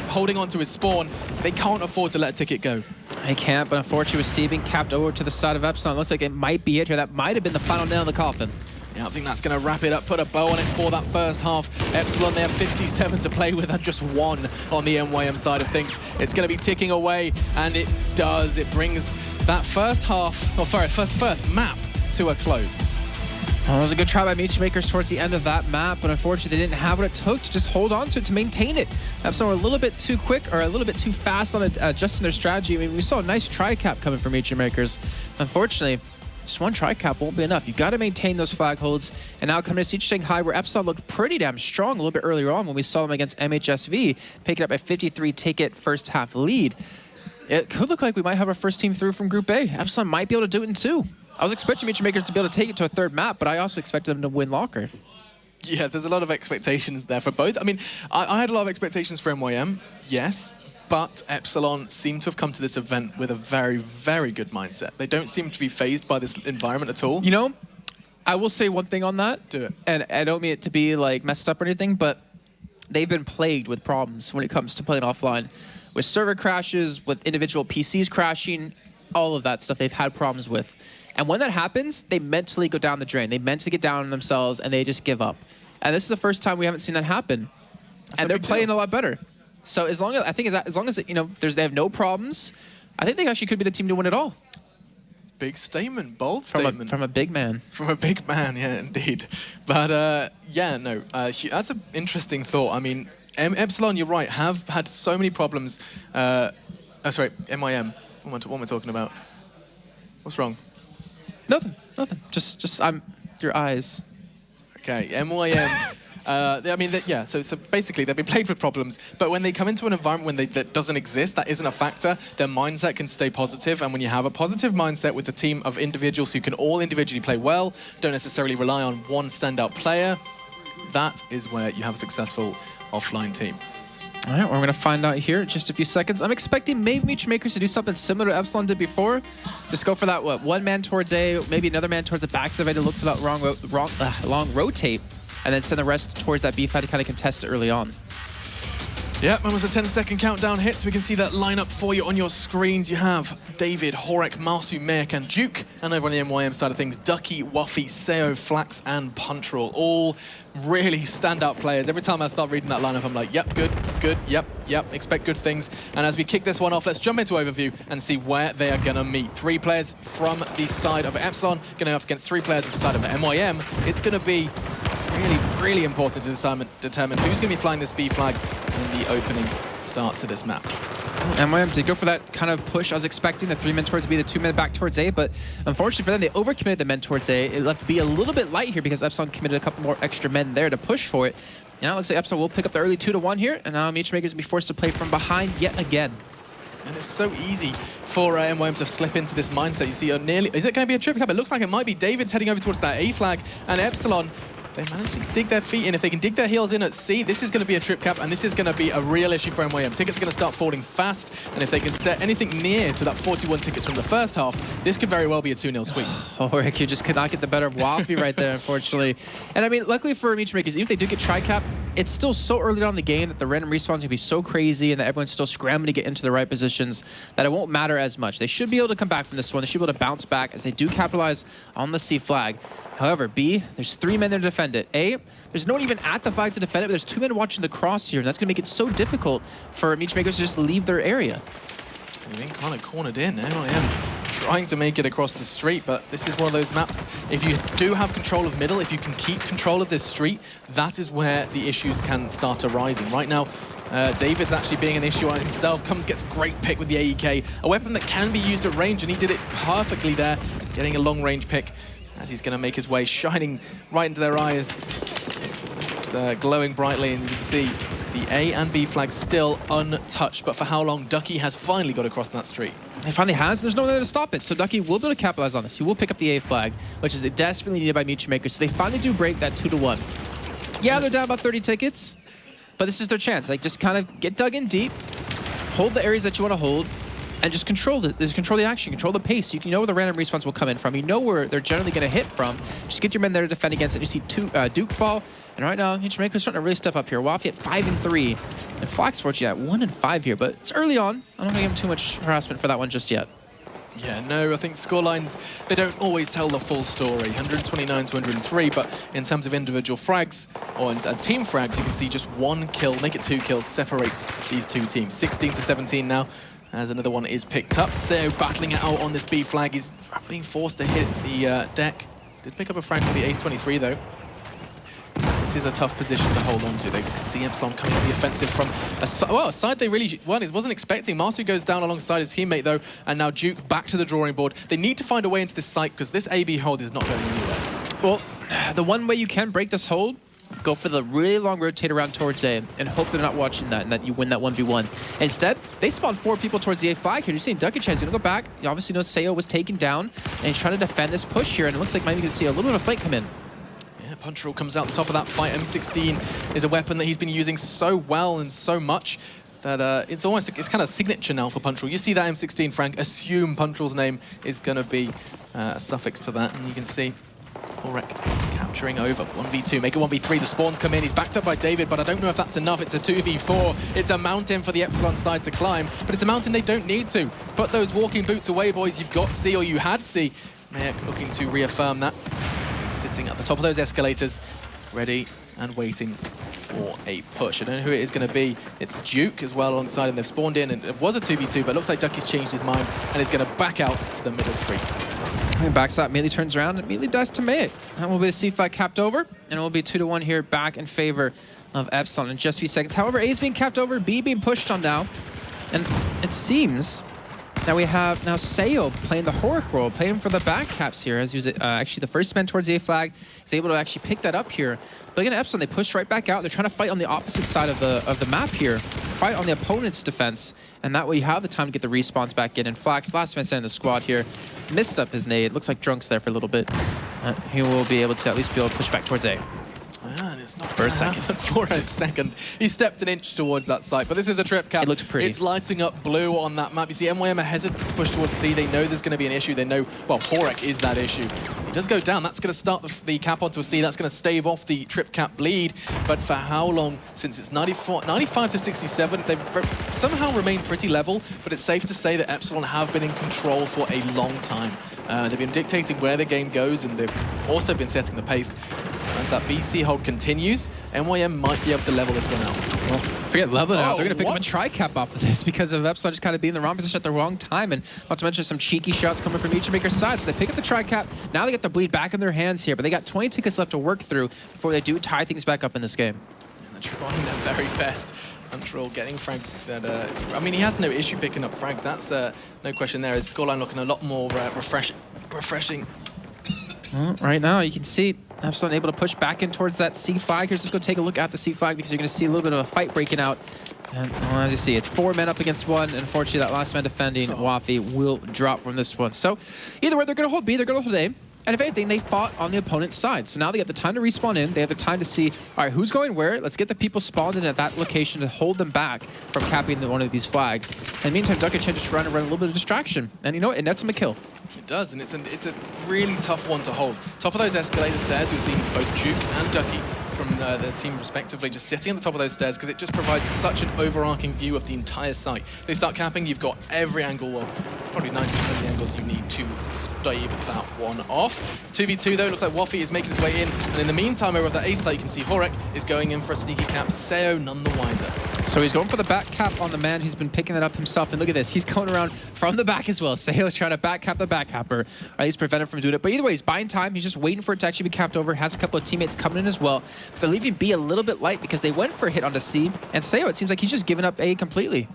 holding on to his spawn. They can't afford to let a ticket go. They can't, but unfortunately with C being capped over to the side of Epsilon, looks like it might be it here. That might have been the final nail in the coffin. Yeah, I think that's going to wrap it up, put a bow on it for that first half. Epsilon, they have 57 to play with and just 1 on the MYM side of things. It's going to be ticking away, and it does. It brings that first map to a close. Well, it was a good try by Meech Makers towards the end of that map, but unfortunately they didn't have what it took to just hold on to it, to maintain it. Epsilon were a little bit too quick, or a little bit too fast on adjusting their strategy. I mean, we saw a nice tri-cap coming from Meech Makers. Unfortunately, just one tri-cap won't be enough. You've got to maintain those flag holds. And now coming to Siege Shanghai, where Epsilon looked pretty damn strong a little bit earlier on when we saw them against MHSV, picking up a 53-ticket first half lead. It could look like we might have our first team through from Group A. Epsilon might be able to do it in 2. I was expecting Meech Makers to be able to take it to a 3rd map, but I also expected them to win Locker. Yeah, there's a lot of expectations there for both. I mean, I had a lot of expectations for MYM, yes. But Epsilon seem to have come to this event with a very, very good mindset. They don't seem to be fazed by this environment at all. You know, I will say one thing on that. Do it. And I don't mean it to be like messed up or anything, but they've been plagued with problems when it comes to playing offline. With server crashes, with individual PCs crashing, all of that stuff they've had problems with. And when that happens, they mentally go down the drain. They mentally get down on themselves and they just give up. And this is the first time we haven't seen that happen. And they're playing a lot better. So as long as you know, they have no problems, I think they actually could be the team to win it all. Big statement, bold statement. From a big man. From a big man, yeah, indeed. But yeah, no, that's an interesting thought. I mean, Epsilon, you're right, have had so many problems. Sorry, MYM. What am I talking about? What's wrong? Nothing. Just your eyes. Okay, MYM. I mean, yeah, so basically they've been plagued with problems, but when they come into an environment that doesn't exist, that isn't a factor, their mindset can stay positive, and when you have a positive mindset with a team of individuals who can all individually play well, don't necessarily rely on one standout player, that is where you have a successful offline team. All right, we're going to find out here in just a few seconds. I'm expecting maybe Meech Makers to do something similar to Epsilon did before. Just go for that, one man towards A, maybe another man towards the backside to look for that long rotate, and then send the rest towards that B flag to kind of contest it early on. Yep, almost a 10-second countdown hits. We can see that lineup for you on your screens. You have David, Horek, Marsu, Mayek, and Duke. And over on the MYM side of things, Ducky, Waffy, Seo, Flax, and Punchroll. All really standout players. Every time I start reading that lineup, I'm like, yep, good, yep, expect good things. And as we kick this one off, let's jump into overview and see where they are going to meet. 3 players from the side of Epsilon going up against 3 players from the side of MYM. It's going to be really important to determine who's going to be flying this B flag in the opening start to this map. MYM did go for that kind of push. I was expecting the 3 men towards B, the 2 men back towards A, but unfortunately for them, they overcommitted the men towards A. It left B a little bit light here because Epsilon committed a couple more extra men there to push for it. Now it looks like Epsilon will pick up the early 2-1 here, and now Meech Makers will be forced to play from behind yet again. And it's so easy for MYM to slip into this mindset. You see, is it going to be a trip cap? It looks like it might be. David's heading over towards that A flag, and Epsilon, they managed to dig their feet in. If they can dig their heels in at C, this is going to be a trip cap, and this is going to be a real issue for MYM. Tickets are going to start falling fast, and if they can set anything near to that 41 tickets from the first half, this could very well be a 2-0 sweep. Horek, you just could not get the better of Waffy right there, unfortunately. And I mean, luckily for Meech Makers, even if they do get tri-cap, it's still so early on in the game that the random respawns are going to be so crazy and that everyone's still scrambling to get into the right positions that it won't matter as much. They should be able to come back from this one. They should be able to bounce back as they do capitalize on the C flag. However, B, there's 3 men there to defend it. A, there's no one even at the flag to defend it, but there's 2 men watching the cross here, and that's going to make it so difficult for Meech Makers to just leave their area. They've been kind of cornered in. MYM trying to make it across the street, but this is one of those maps. If you do have control of middle, if you can keep control of this street, that is where the issues can start arising. Right now, David's actually being an issue on himself. Gets a great pick with the AEK, a weapon that can be used at range, and he did it perfectly there, getting a long-range pick as he's going to make his way, shining right into their eyes. It's glowing brightly, and you can see the A and B flags still untouched. But for how long? Ducky has finally got across that street. He finally has, and there's no one there to stop it. So Ducky will be able to capitalize on this. He will pick up the A flag, which is desperately needed by Mutual Maker. So they finally do break that 2-1. Yeah, they're down about 30 tickets, but this is their chance. Like, just kind of get dug in deep, hold the areas that you want to hold, and just control it. Just control the action, control the pace. You know where the random respawns will come in from. You know where they're generally going to hit from. Just get your men there to defend against it. You see Duke fall, and right now, Mutual Maker is starting to really step up here. Waffy at 5-3, and Flax fortunately at 1-5 here, but it's early on. I don't want to give him too much harassment for that one just yet. Yeah, no, I think scorelines, they don't always tell the full story. 129 to 103, but in terms of individual frags, or team frags, you can see just one kill, make it 2 kills, separates these two teams. 16 to 17 now, as another one is picked up. So battling it out on this B flag, he's being forced to hit the deck. Did pick up a frag for the Ace 23 though. This is a tough position to hold on to. They see Epsilon coming on the offensive from a side they really wasn't expecting. Masu goes down alongside his teammate though, and now Duke back to the drawing board. They need to find a way into this site because this AB hold is not going anywhere. Well, the one way you can break this hold, go for the really long rotate around towards A and hope they're not watching that and that you win that 1v1. Instead, they spawn 4 people towards the A flag here. You're seeing Ducky Chan's gonna go back. You obviously know Seo was taken down, and he's trying to defend this push here, and it looks like maybe you can see a little bit of fight come in. Punchroll comes out the top of that fight. M16 is a weapon that he's been using so well and so much that it's kind of signature now for Punchroll. You see that M16, Frank, assume Punchroll's name is going to be a suffix to that, and you can see Ulrich capturing over 1v2, make it 1v3. The spawns come in. He's backed up by David, but I don't know if that's enough. It's a 2v4. It's a mountain for the Epsilon side to climb, but it's a mountain they don't need to. Put those walking boots away, boys. You've got C, or you had C. Mayek looking to reaffirm that. He's sitting at the top of those escalators, ready and waiting for a push. I don't know who it is going to be. It's Duke as well alongside him. They've spawned in, and it was a 2v2, but it looks like Ducky's changed his mind and is going to back out to the middle street. And backstop immediately turns around and immediately dies to Mayek. That will be the C flag capped over, and it will be 2-1 here back in favor of Epsilon in just a few seconds. However, A is being capped over, B being pushed on now, and it seems that we have now Seo playing the Horric role, playing for the back caps here, as he was actually the first man towards the A flag. He's able to actually pick that up here. But again, Epsilon, they push right back out. They're trying to fight on the opposite side of the map here, fight on the opponent's defense, and that way you have the time to get the respawns back in. And Flax, last man standing in the squad here, missed up his nade. Looks like Drunk's there for a little bit. He will be able to at least be able to push back towards A. And it's not for a second. For a second. He stepped an inch towards that site, but this is a trip cap. It looked pretty. It's lighting up blue on that map. You see MYM are hesitant to push towards C. They know there's going to be an issue. They know, well, Horek is that issue. If he does go down, that's going to start the cap onto a C. That's going to stave off the trip cap bleed. But for how long? Since it's 95 to 67, they've somehow remained pretty level, but it's safe to say that Epsilon have been in control for a long time. They've been dictating where the game goes, and they've also been setting the pace. As that BC hold continues, MYM might be able to level this one out. Well, forget leveling out. They're going to pick what? up a tri-cap off of this because of Epsilon just kind of being in the wrong position at the wrong time, and not to mention some cheeky shots coming from each maker's side. So they pick up the tri-cap. Now they get the bleed back in their hands here, but they got 20 tickets left to work through before they do tie things back up in this game. And they're trying their very best. Control getting frags that, I mean, he has no issue picking up frags. That's no question there. His scoreline looking a lot more refreshing. Well, right now, you can see Epsilon able to push back in towards that C flag. Here's just going to take a look at the C flag because you're going to see a little bit of a fight breaking out. And well, as you see, it's 4 men up against 1. And unfortunately, that last man defending, Wafi, will drop from this one. So either way, they're going to hold B, they're going to hold A. And if anything, they fought on the opponent's side. So now they get the time to respawn in. They have the time to see, all right, who's going where? Let's get the people spawned in at that location to hold them back from capping one of these flags. In the meantime, Ducky Chen just trying to run a little bit of distraction. And you know what? It nets him a kill. It does, and it's a really tough one to hold. Top of those escalator stairs, we've seen both Duke and Ducky from the team respectively just sitting on the top of those stairs because it just provides such an overarching view of the entire site. They start capping, you've got every angle, well, probably 90% of the angles you need to Dave that one off. It's 2v2 though. It looks like Waffy is making his way in. And in the meantime, over at the A site, you can see Horek is going in for a sneaky cap. Seo none the wiser. So he's going for the back cap on the man who's been picking that up himself. And look at this. He's going around from the back as well. Seo trying to back cap the back capper, or at least prevent him from doing it. But either way, he's buying time. He's just waiting for it to actually be capped over. Has a couple of teammates coming in as well. But they're leaving B a little bit light because they went for a hit onto C. And Seo, it seems like he's just given up A completely.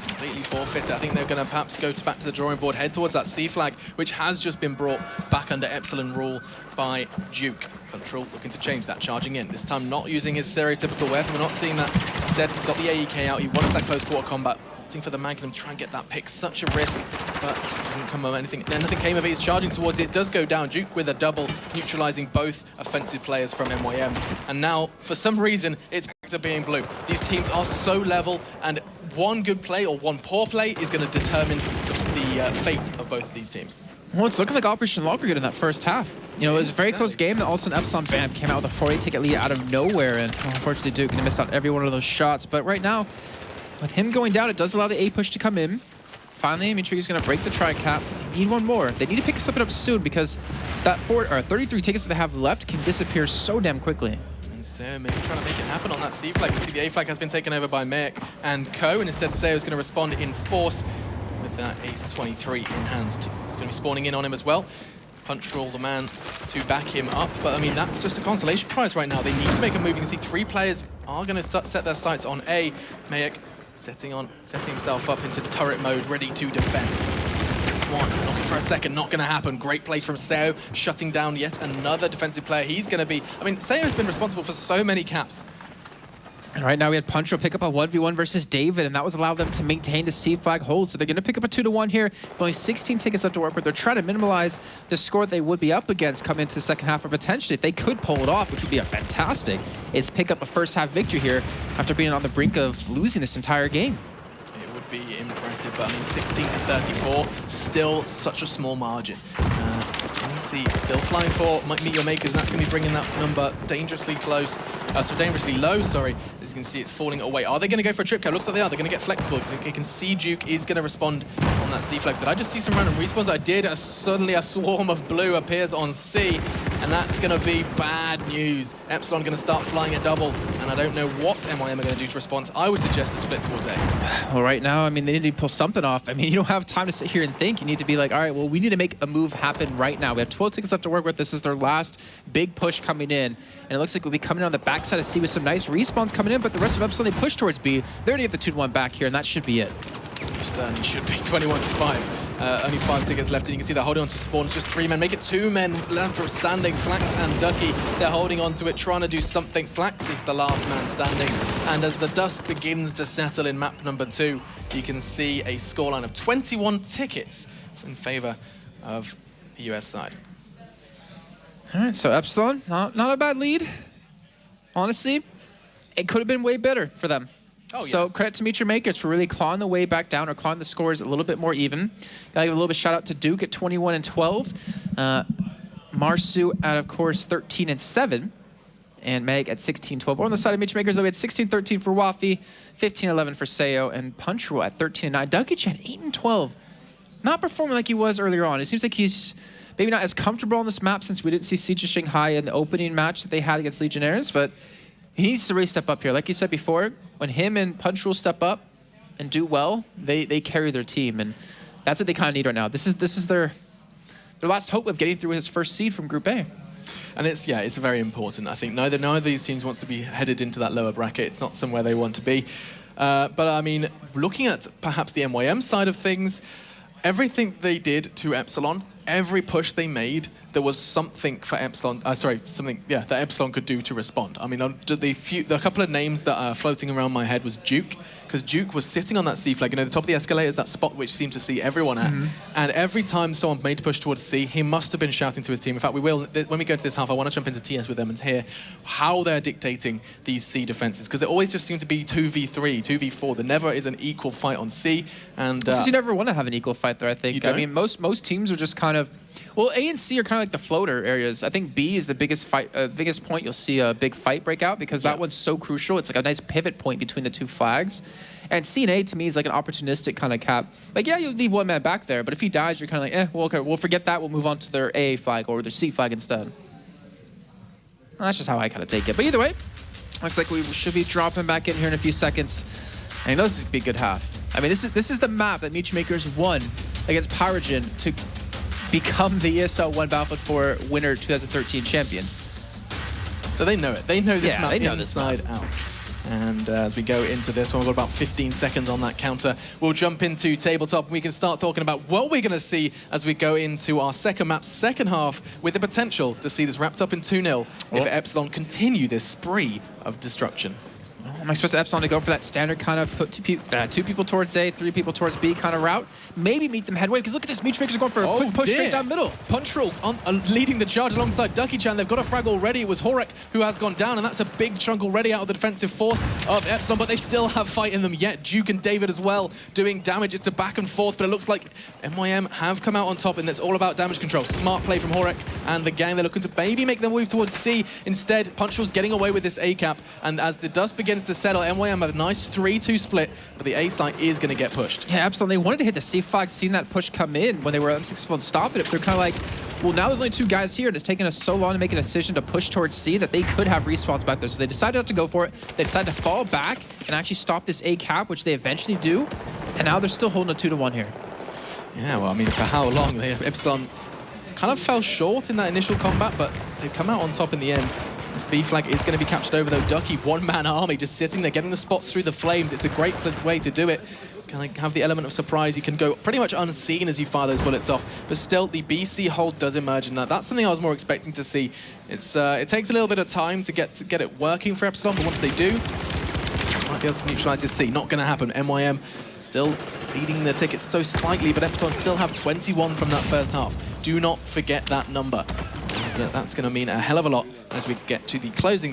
Completely forfeit. I think they're going to perhaps go back to the drawing board, head towards that C flag, which has just been brought back under Epsilon rule by Duke. Control looking to change that, charging in. This time not using his stereotypical weapon. We're not seeing that. Instead, he's got the AEK out. He wants that close quarter combat. Opting for the Magnum, try and get that pick. Such a risk, but didn't come of anything. Nothing came of it. He's charging towards it. It does go down. Duke with a double, neutralizing both offensive players from MYM. And now, for some reason, it's back to being blue. These teams are so level, and one good play or one poor play is going to determine the fate of both of these teams. Well, it's looking like Operation Loggerhead in that first half. You know, it was a very close game. And all of a sudden, Epsilon Bam came out with a 4-8 ticket lead out of nowhere. And unfortunately, Duke going to miss out every one of those shots. But right now, with him going down, it does allow the A push to come in. Finally, Mitri's going to break the tri-cap. They need one more. They need to pick something up soon because that 33 tickets that they have left can disappear so damn quickly. And Seo maybe trying to make it happen on that C flag. You see the A flag has been taken over by Mayek and Co. And instead, Seo's going to respond in force with that Ace 23 enhanced. It's going to be spawning in on him as well. Punch roll the man to back him up. But I mean, that's just a consolation prize right now. They need to make a move. You can see 3 players are going to set their sights on A. Mayek setting himself up into the turret mode, ready to defend. One, looking for a second, not going to happen. Great play from Seo, shutting down yet another defensive player. He's going to be, I mean, Seo has been responsible for so many caps. And right now we had Puncho pick up a 1v1 versus David, and that was allowed them to maintain the C flag hold. So they're going to pick up a 2-1 here. With only 16 tickets left to work with. They're trying to minimize the score they would be up against coming into the second half, or potentially, if they could pull it off, which would be a fantastic, is pick up a first half victory here after being on the brink of losing this entire game. It would be impressive, but I mean, 16 to 34, still such a small margin. Tennessee still flying for Might Meet Your Makers, and that's going to be bringing that number dangerously close. Dangerously low, sorry. As you can see, it's falling away. Are they going to go for a trip cap? Looks like they are. They're going to get flexible. You can see Duke is going to respond on that C flag. Did I just see some random respawns? I did. Suddenly a swarm of blue appears on C, and that's going to be bad news. Epsilon going to start flying at double, and I don't know what MYM are going to do to respond. I would suggest a split towards A. Well, right now, I mean, they need to pull something off. I mean, you don't have time to sit here and think. You need to be like, all right, well, we need to make a move happen right now. We have 12 tickets left to work with. This is their last big push coming in. And it looks like we'll be coming on the backside of C with some nice respawns coming in, but the rest of Epsilon, they push towards B. They're going to get the 2-1 back here, and that should be it. It certainly should be 21 to 5. Only 5 tickets left, and you can see they're holding on to spawn. Just 3 men. Make it 2 men left standing. Flax and Ducky, they're holding on to it, trying to do something. Flax is the last man standing. And as the dust begins to settle in map number 2, you can see a scoreline of 21 tickets in favor of the US side. All right, so Epsilon, not a bad lead. Honestly, it could have been way better for them. Oh, yeah. So credit to Meet Your Makers for really clawing the way back down, or clawing the scores a little bit more even. Gotta give a little bit of shout out to Duke at 21 and 12. Marsu at, of course, 13 and 7. And Meg at 16-12. On the side of Meet Your Makers, though, we had 16-13 for Wafi, 15-11 for Seo, and Punchroll at 13 and 9. Ducky Chan, 8 and 12. Not performing like he was earlier on. It seems like he's maybe not as comfortable on this map, since we didn't see Siege of Shanghai in the opening match that they had against Legionnaires, but he needs to really step up here. Like you said before, when him and Punchroll step up and do well, they carry their team, and that's what they kind of need right now. This is their last hope of getting through his first seed from Group A. And it's very important. I think neither of these teams wants to be headed into that lower bracket. It's not somewhere they want to be. But I mean, looking at perhaps the MYM side of things, everything they did to Epsilon, every push they made, there was something for Epsilon. That Epsilon could do to respond. I mean, the couple of names that are floating around my head was Duke, because Duke was sitting on that C flag, the top of the escalators, that spot which seemed to see everyone at. And every time someone made a push towards C, he must have been shouting to his team. In fact, when we go to this half, I want to jump into TS with them and hear how they're dictating these C defenses, because it always just seems to be 2v3, 2v4. There never is an equal fight on C. And you never want to have an equal fight there, I think. You don't? I mean, most teams are just kind of, well, A and C are kind of like the floater areas. I think B is the biggest point you'll see a big fight break out, because that one's so crucial. It's like a nice pivot point between the two flags. And C&A to me is like an opportunistic kind of cap. Like, yeah, you leave one man back there, but if he dies, you're kind of like, well, okay, we'll forget that. We'll move on to their A flag or their C flag instead. Well, that's just how I kind of take it. But either way, looks like we should be dropping back in here in a few seconds. And I know this is going to be a good half. I mean, this is the map that Makers won against Pyrogen to become the ESL One Battlefield 4 winner 2013 champions. So they know it. They know this Yeah, map they know inside out. And as we go into this one, we've got about 15 seconds on that counter. We'll jump into tabletop and we can start talking about what we're going to see as we go into our second map, second half, with the potential to see this wrapped up in 2-0 if Epsilon continue this spree of destruction. Am I supposed to Epsilon to go for that standard kind of put two people towards A, 3 people towards B kind of route? Maybe meet them headway, because look at this, Makers are going for a quick push straight down middle. Punchroll leading the charge alongside Ducky-chan. They've got a frag already. It was Horek who has gone down, and that's a big chunk already out of the defensive force of Epsilon, but they still have fight in them yet. Duke and David as well doing damage. It's a back and forth, but it looks like MYM have come out on top, and it's all about damage control. Smart play from Horek and the gang. They're looking to maybe make their move towards C. Instead, Punchroll's getting away with this A cap, and as the dust begins to settle, MYM have a nice 3-2 split, but the A site is going to get pushed. Yeah, Epsilon, they wanted to hit the C flag, seeing that push come in when they were unsuccessful in stopping it. They're kind of like, well, now there's only 2 guys here, and it's taken us so long to make a decision to push towards C that they could have respawns back there. So they decided not to go for it. They decided to fall back and actually stop this A cap, which they eventually do. And now they're still holding a 2-1 here. Yeah, well, I mean, for how long? Epsilon kind of fell short in that initial combat, but they've come out on top in the end. This B flag is going to be captured over, though. Ducky, one-man army, just sitting there, getting the spots through the flames. It's a great way to do it. Kind of have the element of surprise. You can go pretty much unseen as you fire those bullets off, but still, the BC hold does emerge, and that's something I was more expecting to see. It's it takes a little bit of time to get it working for Epsilon, but once they do, might be able to neutralize this C. Not going to happen. MYM still leading the tickets so slightly, but Epsilon still have 21 from that first half. Do not forget that number. That's going to mean a hell of a lot as we get to the closing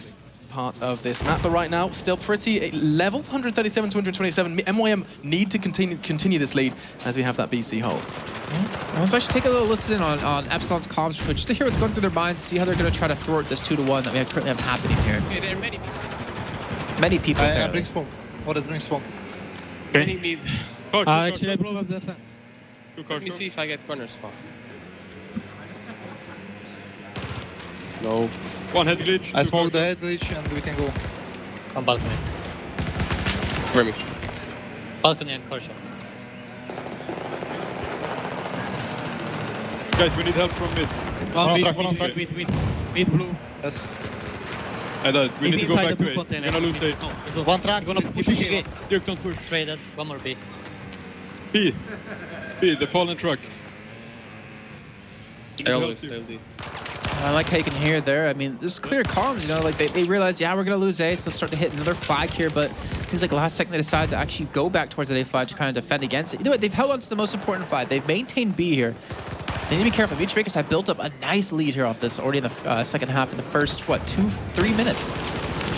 part of this map. But right now, still pretty level, 137 to 127. MYM need to continue this lead as we have that BC hold. Well, so I should take a little listen on Epsilon's comms just to hear what's going through their minds, see how they're going to try to thwart this 2-1 that we currently have happening here. Okay, there are many people. Many people there. Bring spawn. What is bring spawn? Many mid. Actually, I blow up the fence. Let me see if I get corner spot. No. One head glitch. I smoked the head glitch and we can go. On balcony. Remy. Balcony and car shop. Guys, we need help from mid. One on track, Mid blue. Yes. I died. We need to go back to it. We're Container. gonna lose A. No, it's One track. We're gonna push Push A. Duke, don't push. Traded. One more B. B, the fallen truck. I always fail this. I like how you can hear there. I mean, this is clear comms, you know, like they realize, yeah, we're going to lose A, so they'll start to hit another flag here, but it seems like last second they decided to actually go back towards that A flag to kind of defend against it. Either way, they've held on to the most important flag. They've maintained B here. They need to be careful. Makers have built up a nice lead here off this already in the second half in the first, what, 2-3 minutes.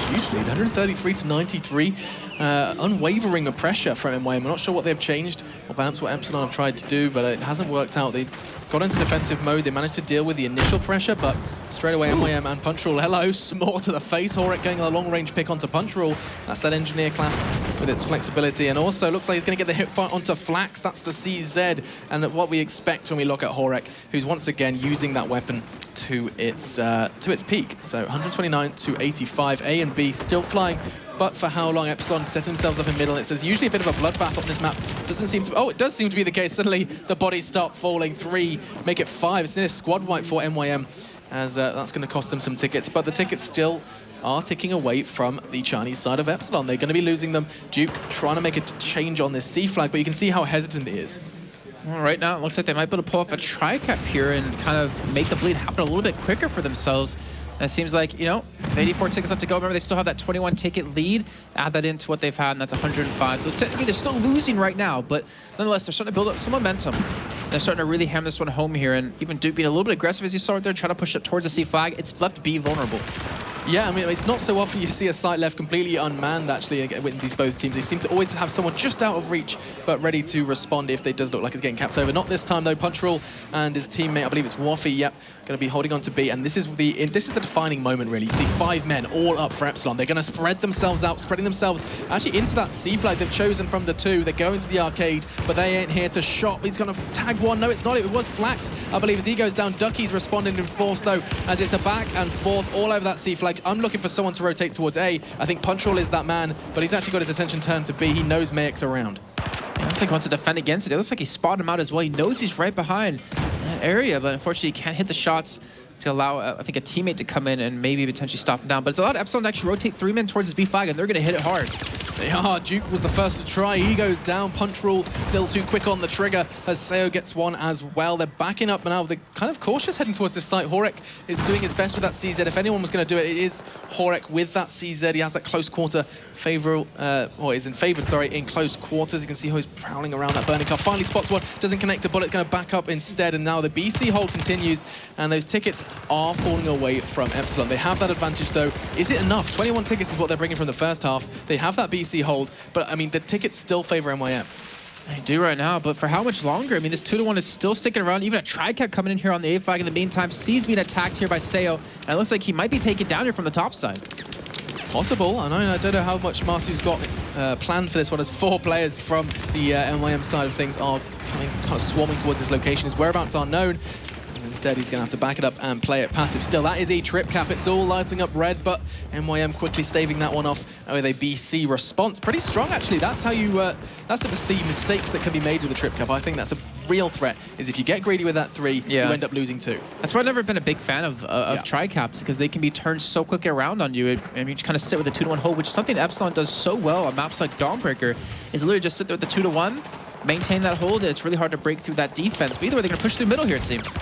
Huge lead, 133 to 93. Unwavering pressure from MYM. I'm not sure what they've changed, or perhaps what Epsilon have tried to do, but it hasn't worked out. They got into defensive mode. They managed to deal with the initial pressure, but straight away MYM and Punchroll. Hello, Small to the face. Horek getting a long-range pick onto Punchroll. That's that engineer class with its flexibility, and also looks like he's going to get the hit fire onto Flax. That's the CZ, and what we expect when we look at Horek, who's once again using that weapon to its peak. So 129 to 85. A and B still flying. But for how long? Epsilon setting themselves up in middle. It's usually a bit of a bloodbath on this map. Doesn't seem to. Oh, it does seem to be the case. Suddenly the bodies start falling. 3, make it 5. It's in a squad wipe for MYM, as that's going to cost them some tickets. But the tickets still are ticking away from the Chinese side of Epsilon. They're going to be losing them. Duke trying to make a change on this C flag, but you can see how hesitant he is. Well, right now it looks like they might be able to pull off a tri-cap here and kind of make the bleed happen a little bit quicker for themselves. And it seems like, you know, 84 tickets left to go. Remember, they still have that 21 ticket lead. Add that into what they've had, and that's 105. So it's technically they're still losing right now, but nonetheless, they're starting to build up some momentum. They're starting to really hammer this one home here, and even Duke being a little bit aggressive, as you saw right there, trying to push it towards the C flag. It's left B vulnerable. Yeah, I mean, it's not so often you see a site left completely unmanned, actually, with these both teams. They seem to always have someone just out of reach, but ready to respond if they does look like it's getting capped over. Not this time, though. Punchroll and his teammate, I believe it's Waffy, yep, going to be holding on to B. And this is the defining moment, really. You see 5 men all up for Epsilon. They're going to spread themselves out, spreading themselves actually into that C flag they've chosen from the 2. They're going to the arcade, but they ain't here to shop. He's going to tag one. No, it's not. It was Flax, I believe, as he goes down. Ducky's responding in force, though, as it's a back and forth all over that C flag. I'm looking for someone to rotate towards A. I think Punchroll is that man, but he's actually got his attention turned to B. He knows Mayek's around. It looks like he wants to defend against it. It looks like he spotted him out as well. He knows he's right behind that area, but unfortunately he can't hit the shots to allow, I think, a teammate to come in and maybe potentially stop him down. But it's allowed Epsilon to actually rotate 3 men towards his B flag, and they're going to hit it hard. They are. Duke was the first to try. He goes down. Punchroll a little too quick on the trigger as Seo gets one as well. They're backing up now. They're kind of cautious heading towards this site. Horek is doing his best with that CZ. If anyone was going to do it, it is Horek with that CZ. He has that close quarter favorable, or is in favored, sorry, in close quarters. You can see how he's prowling around that burning car. Finally spots one, doesn't connect a bullet, going to back up instead. And now the BC hold continues, and those tickets are falling away from Epsilon. They have that advantage, though. Is it enough? 21 tickets is what they're bringing from the first half. They have that BC hold, but I mean, the tickets still favor MYM. They do right now, but for how much longer? I mean, this 2-1 is still sticking around. Even a tri-cap coming in here on the A flag in the meantime. Sees being attacked here by Seo, and it looks like he might be taken down here from the top side. It's possible. I don't know how much Marsu's got planned for this one, as 4 players from the MYM side of things are kind of swarming towards this location. His whereabouts are known. Instead, he's going to have to back it up and play it passive. Still, that is a trip cap. It's all lighting up red, but MYM quickly staving that one off with a BC response. Pretty strong, actually. That's how you... that's the mistakes that can be made with a trip cap. I think that's a real threat, is if you get greedy with that 3, you end up losing 2. That's why I've never been a big fan of tri-caps, because they can be turned so quickly around on you. And you just kind of sit with a 2-1 hold, which is something that Epsilon does so well on maps like Dawnbreaker, is literally just sit there with the 2-1, maintain that hold. It's really hard to break through that defense. But either way, they're going to push through middle here, it seems.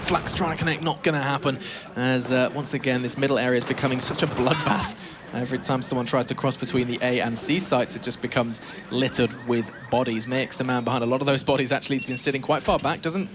Flax trying to connect, not going to happen, as once again this middle area is becoming such a bloodbath. Every time someone tries to cross between the A and C sites, it just becomes littered with bodies. Mayek's the man behind a lot of those bodies. Actually, he's been sitting quite far back, doesn't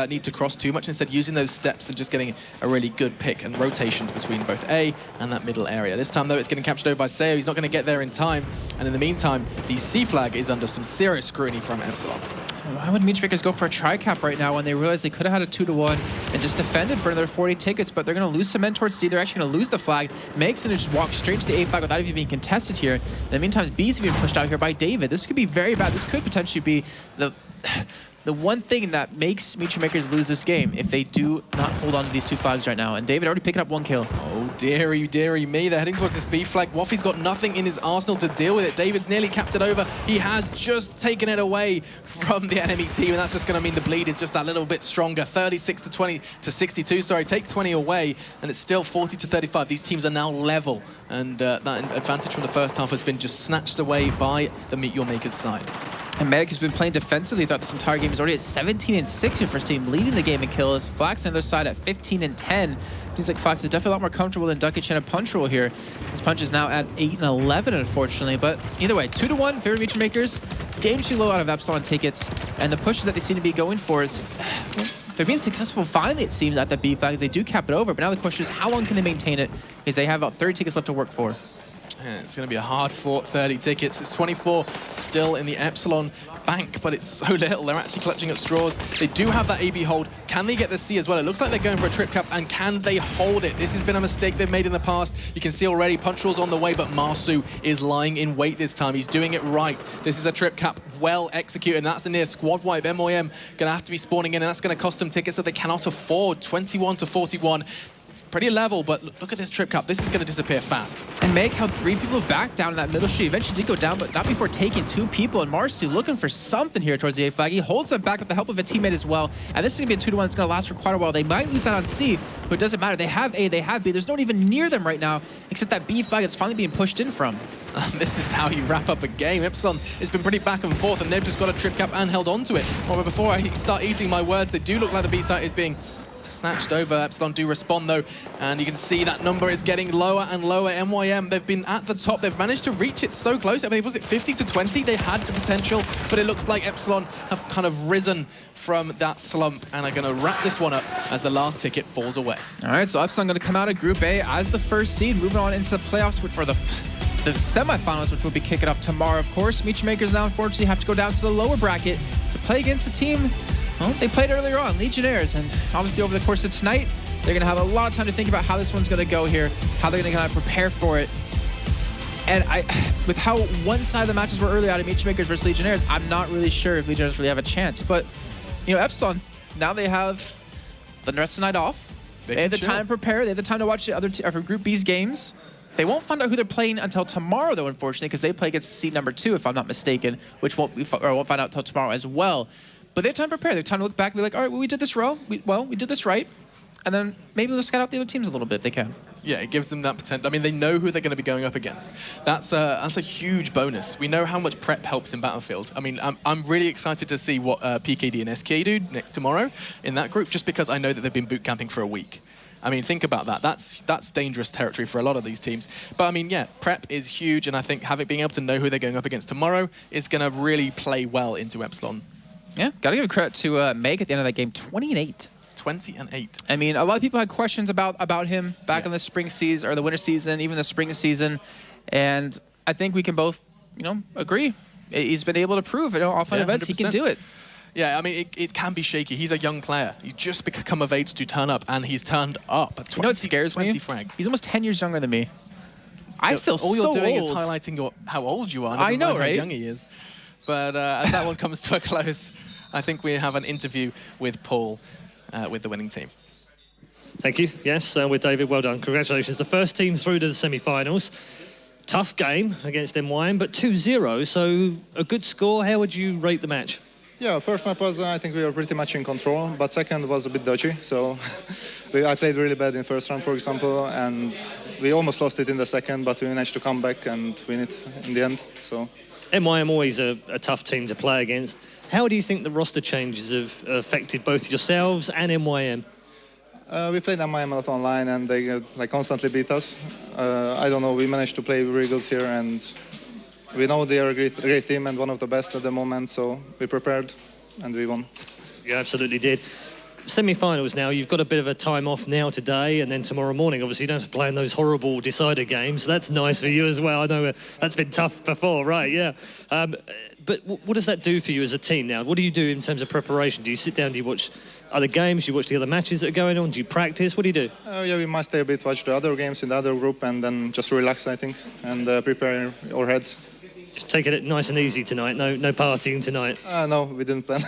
need to cross too much, instead using those steps and just getting a really good pick and rotations between both A and that middle area. This time, though, it's getting captured over by Seo. He's not going to get there in time, and in the meantime, the C flag is under some serious scrutiny from Epsilon. Why would Meatmakers go for a tri-cap right now when they realize they could have had a 2-1 and just defended for another 40 tickets, but they're going to lose some men towards C. They're actually going to lose the flag. Mayek's going to just walk straight to the A flag without even being contested here. In the meantime, B's being pushed out here by David. This could be very bad. This could potentially be the one thing that makes Meatmakers lose this game if they do not hold on to these 2 flags right now. And David already picking up 1 kill. Oh, dearie me. They're heading towards this B flag. Waffy's got nothing in his arsenal to deal with it. David's nearly capped it over. He has just taken it away from the enemy team, and that's just going to mean the bleed is just that little bit stronger. 36 to 62, sorry. Take 20 away, and it's still 40 to 35. These teams are now level, and that advantage from the first half has been just snatched away by the Meet Your Makers side. And Meg has been playing defensively throughout this entire game. He's already at 17-6 for his team, leading the game in kills. Flax on the other side at 15-10. Seems like Flax is definitely a lot more comfortable than Ducky Chen and Punchroll here. His punch is now at 8-11, unfortunately. But either way, 2-1, favorite Meat Makers. Dangerously low out of Epsilon tickets. And the pushes that they seem to be going for is... they're being successful finally, it seems, at the B flags. They do cap it over, but now the question is how long can they maintain it? Because they have about 30 tickets left to work for. Yeah, it's going to be a hard-fought 30 tickets. It's 24 still in the Epsilon bank, but it's so little. They're actually clutching at straws. They do have that AB hold. Can they get the C as well? It looks like they're going for a trip cap, and can they hold it? This has been a mistake they've made in the past. You can see already Punchroll's on the way, but Marsu is lying in wait this time. He's doing it right. This is a trip cap well executed, and that's a near squad wipe. MYM going to have to be spawning in, and that's going to cost them tickets that they cannot afford. 21 to 41. It's pretty level, but look at this trip cap. This is going to disappear fast. And Mayek held 3 people back down in that middle street. Eventually did go down, but not before taking 2 people. And Marsu looking for something here towards the A flag. He holds them back with the help of a teammate as well. And this is going to be a 2-1 that's going to last for quite a while. They might lose out on C, but it doesn't matter. They have A, they have B. There's no one even near them right now, except that B flag that's finally being pushed in from. This is how you wrap up a game. Epsilon has been pretty back and forth, and they've just got a trip cap and held on to it. Well, before I start eating my words, they do look like the B site is being snatched over. Epsilon do respond, though, and you can see that number is getting lower and lower. MYM, they've been at the top. They've managed to reach it so close. I mean, was it 50 to 20? They had the potential, but it looks like Epsilon have kind of risen from that slump and are going to wrap this one up as the last ticket falls away. All right, so Epsilon going to come out of Group A as the first seed, moving on into the playoffs for the semifinals, which will be kicking off tomorrow, of course. Meech Makers now, unfortunately, have to go down to the lower bracket to play against a team, well, they played earlier on, Legionnaires, and obviously over the course of tonight, they're going to have a lot of time to think about how this one's going to go here, how they're going to kind of prepare for it. And with how one side of the matches were earlier out of Meech Makers versus Legionnaires, I'm not really sure if Legionnaires really have a chance. But, you know, Epsilon, now they have the rest of the night off. They have the time to prepare. They have the time to watch the other Group B's games. They won't find out who they're playing until tomorrow, though, unfortunately, because they play against seed number 2, if I'm not mistaken, which won't find out until tomorrow as well. But they have time to prepare. They have time to look back and be like, all right, well, we did this well. We did this right. And then maybe they'll scout out the other teams a little bit if they can. Yeah, it gives them that potential. I mean, they know who they're going to be going up against. That's a huge bonus. We know how much prep helps in Battlefield. I mean, I'm really excited to see what PKD and SK do tomorrow in that group, just because I know that they've been boot camping for a week. I mean, think about that. That's dangerous territory for a lot of these teams. But I mean, yeah, prep is huge, and I think being able to know who they're going up against tomorrow is going to really play well into Epsilon. Yeah, got to give credit to Meg at the end of that game, 20-8. 20-8. I mean, a lot of people had questions about him back in the spring season, or the winter season, even the spring season, and I think we can both, agree. He's been able to prove, offline events, 100%. He can do it. Yeah, I mean, it can be shaky. He's a young player. He's just come of age to turn up, and he's turned up. 20, you know what scares me? Frags. He's almost 10 years younger than me. I feel so old. All you're doing is highlighting how old you are. I know, right? How young he is. But as that one comes to a close, I think we have an interview with Paul with the winning team. Thank you. Yes, with David, well done. Congratulations. The first team through to the semi-finals. Tough game against MYM, but 2-0, so a good score. How would you rate the match? Yeah, first map was, I think we were pretty much in control, but second was a bit dodgy. So I played really bad in first round, for example, and we almost lost it in the second, but we managed to come back and win it in the end. So MYM always a tough team to play against. How do you think the roster changes have affected both yourselves and MYM? We played MYM a lot online, and they constantly beat us. I don't know, we managed to play really good here, and we know they are a great team and one of the best at the moment, so we prepared and we won. You absolutely did. Semi-finals now, you've got a bit of a time off now today, and then tomorrow morning, obviously you don't have to play in those horrible decider games. That's nice for you as well. I know that's been tough before, right, yeah. But what does that do for you as a team now? What do you do in terms of preparation? Do you sit down, do you watch other games, do you watch the other matches that are going on, do you practice? What do you do? Yeah, we must stay a bit, watch the other games in the other group, and then just relax, I think, and prepare our heads. Just take it nice and easy tonight. No partying tonight. No, we didn't plan.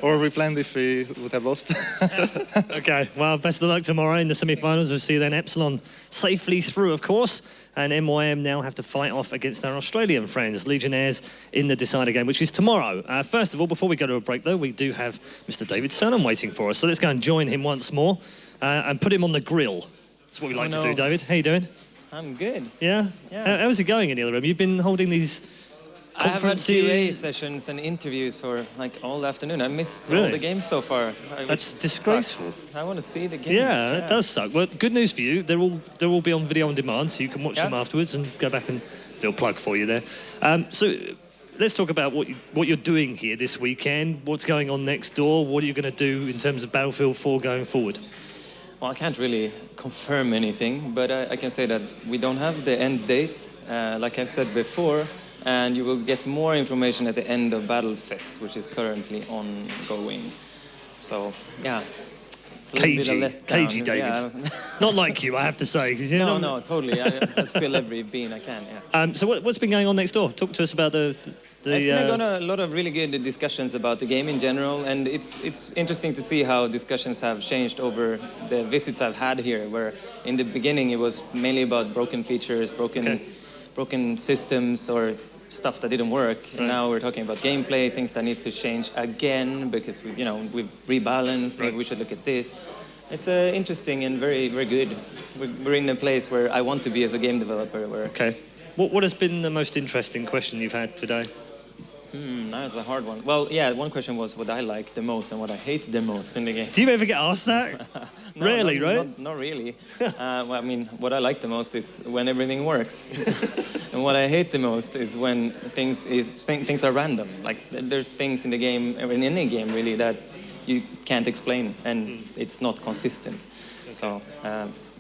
Or we planned if we would have lost. Okay, well, best of luck tomorrow in the semi-finals. We'll see you then. Epsilon safely through, of course. And MYM now have to fight off against our Australian friends, Legionnaires, in the decider game, which is tomorrow. First of all, before we go to a break, though, we do have Mr. David Surnham waiting for us. So let's go and join him once more and put him on the grill. That's what we like to do, David. How you doing? I'm good. Yeah? How's it going in the other room? You've been holding these conferences? I have had QA sessions and interviews for all afternoon. I missed all the games so far. That's disgraceful. Sucks. I want to see the games. Yeah, it does suck. Well, good news for you. They'll all be on video on demand, so you can watch them afterwards and go back and little plug for you there. So let's talk about what you're doing here this weekend. What's going on next door? What are you going to do in terms of Battlefield 4 going forward? Well, I can't really confirm anything, but I can say that we don't have the end date, like I've said before, and you will get more information at the end of Battlefest, which is currently ongoing. So, yeah. It's a little bit of letdown. Cagey, David. Yeah. Not like you, I have to say. No, totally. I spill every bean I can, yeah. So what's been going on next door? Talk to us about the There's been a lot of really good discussions about the game in general, and it's interesting to see how discussions have changed over the visits I've had here, where in the beginning it was mainly about broken features, broken systems, or stuff that didn't work. Right. And now we're talking about gameplay, things that needs to change again because we've rebalanced. Maybe we should look at this. It's interesting and very, very good. We're in a place where I want to be as a game developer. Okay. What has been the most interesting question you've had today? That's a hard one. Well, yeah, one question was what I like the most and what I hate the most in the game. Do you ever get asked that? No, Rarely, right? Not really. Well, I mean, what I like the most is when everything works. And what I hate the most is when things are random. Like there's things in the game, or in any game really, that you can't explain and it's not consistent. So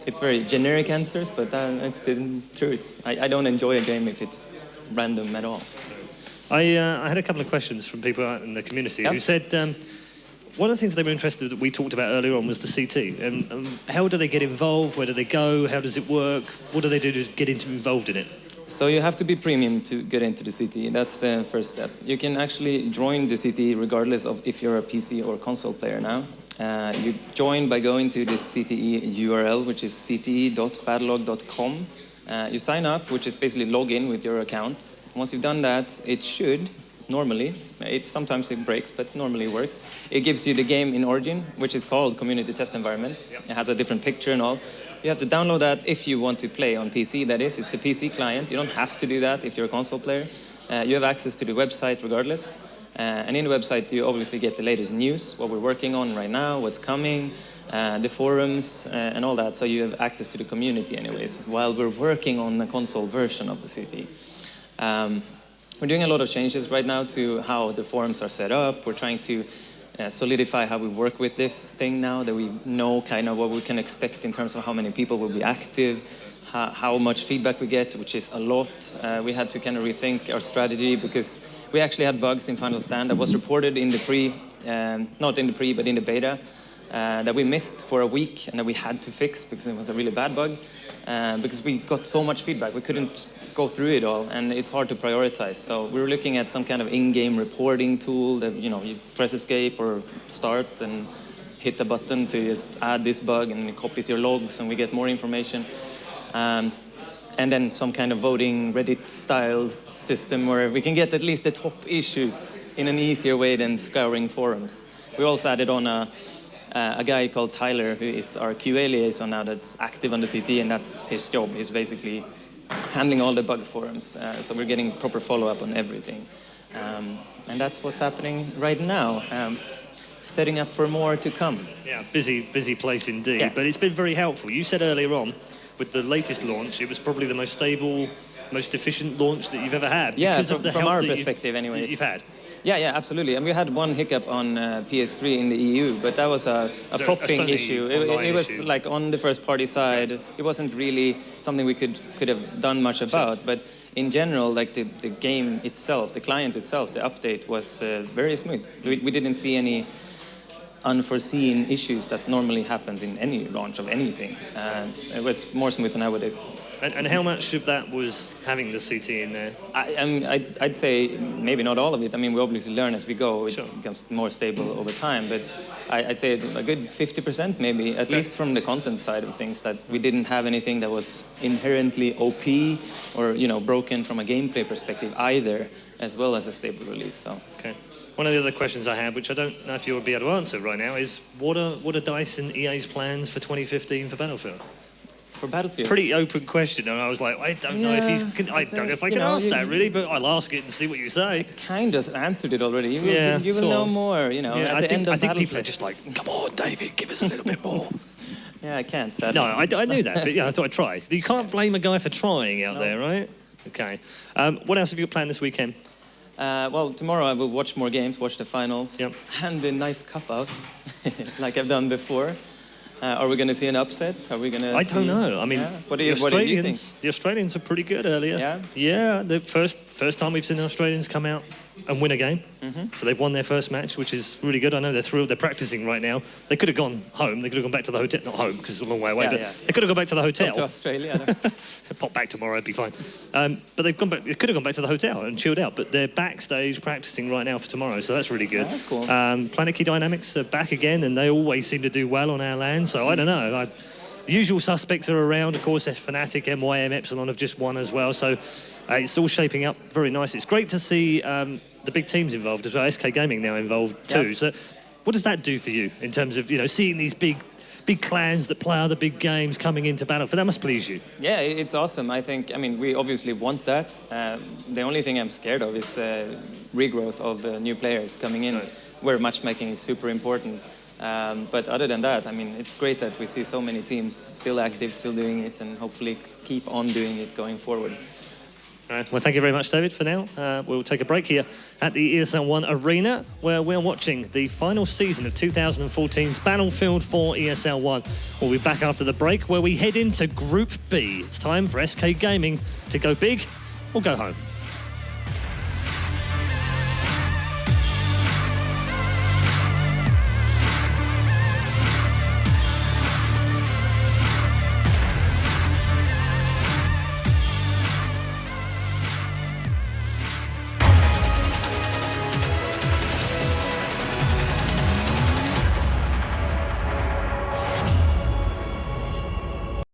it's very generic answers, but it's the truth. I don't enjoy a game if it's random at all. I had a couple of questions from people out in the community who said one of the things they were interested that we talked about earlier on was the CT. And how do they get involved? Where do they go? How does it work? What do they do to get involved in it? So you have to be premium to get into the CT. That's the first step. You can actually join the CT regardless of if you're a PC or console player now. You join by going to this CTE URL, which is cte.battlelog.com. You sign up, which is basically log in with your account. Once you've done that, it should, normally, sometimes it breaks, but normally it works. It gives you the game in Origin, which is called Community Test Environment. Yep. It has a different picture and all. You have to download that if you want to play on PC, that is. It's the PC client. You don't have to do that if you're a console player. You have access to the website regardless. And in the website, you obviously get the latest news, what we're working on right now, what's coming, the forums, and all that. So you have access to the community anyways, while we're working on the console version of the CT. We're doing a lot of changes right now to how the forums are set up. We're trying to solidify how we work with this thing now, that we know kind of what we can expect in terms of how many people will be active, how much feedback we get, which is a lot. We had to kind of rethink our strategy because we actually had bugs in Final Stand that was reported in the not in the pre, but in the beta, that we missed for a week and that we had to fix because it was a really bad bug. Because we got so much feedback, we couldn't go through it all, and it's hard to prioritize. So we were looking at some kind of in-game reporting tool that, you press escape or start and hit the button to just add this bug, and it copies your logs, and we get more information. And then some kind of voting Reddit-style system where we can get at least the top issues in an easier way than scouring forums. We also added on a guy called Tyler, who is our QA liaison now, that's active on the CT, and that's his job. He's basically handling all the bug forums. So we're getting proper follow-up on everything. And that's what's happening right now. Setting up for more to come. Yeah, busy place indeed. Yeah. But it's been very helpful. You said earlier on, with the latest launch, it was probably the most stable, most efficient launch that you've ever had. Yeah, because of the from help our that perspective anyways. You've had. Yeah, absolutely. And we had one hiccup on PS3 in the EU, but that was a popping issue. It was issue. Like on the first party side. It wasn't really something we could have done much about. Sure. But in general, like the game itself, the client itself, the update was very smooth. We didn't see any unforeseen issues that normally happens in any launch of anything. It was more smooth than I would have. And how much of that was having the CT in there? I'd say maybe not all of it. I mean, we obviously learn as we go. It Sure. becomes more stable over time. But I'd say a good 50% maybe, at least from the content side of things, that we didn't have anything that was inherently OP or, broken from a gameplay perspective either, as well as a stable release. So. Okay. One of the other questions I had, which I don't know if you'll be able to answer right now, is what are DICE and EA's plans for 2015 for Battlefield? For Battlefield? Pretty open question, and I was like, I don't know if I don't know if I can ask that really, but I'll ask it and see what you say. Kind of answered it already. You will know more, Yeah, at the end of I think Battlefield. people are just like, come on, David, give us a little bit more. Yeah, I can't, sadly. No, I knew that, but I thought I'd try. You can't blame a guy for trying out there, right? Okay. What else have you got planned this weekend? Well, tomorrow I will watch more games, watch the finals, and a nice cup out, like I've done before. Are we going to see an upset? Are we going to? I don't know. I mean, what do you think? The Australians are pretty good earlier. Yeah. Yeah. The first time we've seen the Australians come out and win a game. Mm-hmm. So they've won their first match, which is really good. I know they're thrilled. They're practicing right now. They could have gone home. They could have gone back to the hotel. Not home because it's a long way away. But they could have gone back to the hotel. Go to Australia. Pop back tomorrow. It'd be fine. But they've gone back. They could have gone back to the hotel and chilled out. But they're backstage practicing right now for tomorrow. So that's really good. That's cool. Planet Key Dynamics are back again, and they always seem to do well on our land. So I don't know. The usual suspects are around. Of course, Fnatic, MYM, Epsilon have just won as well. So it's all shaping up very nice. It's great to see the big teams involved as well. SK Gaming now involved too. Yep. So what does that do for you in terms of, seeing these big clans that play other big games coming into Battlefield? That must please you. Yeah, it's awesome. I mean, we obviously want that. The only thing I'm scared of is regrowth of new players coming in, where matchmaking is super important. But other than that, I mean, it's great that we see so many teams still active, still doing it, and hopefully keep on doing it going forward. All right. Well, thank you very much, David, for now. We'll take a break here at the ESL One Arena, where we're watching the final season of 2014's Battlefield 4 ESL One. We'll be back after the break, where we head into Group B. It's time for SK Gaming to go big or go home.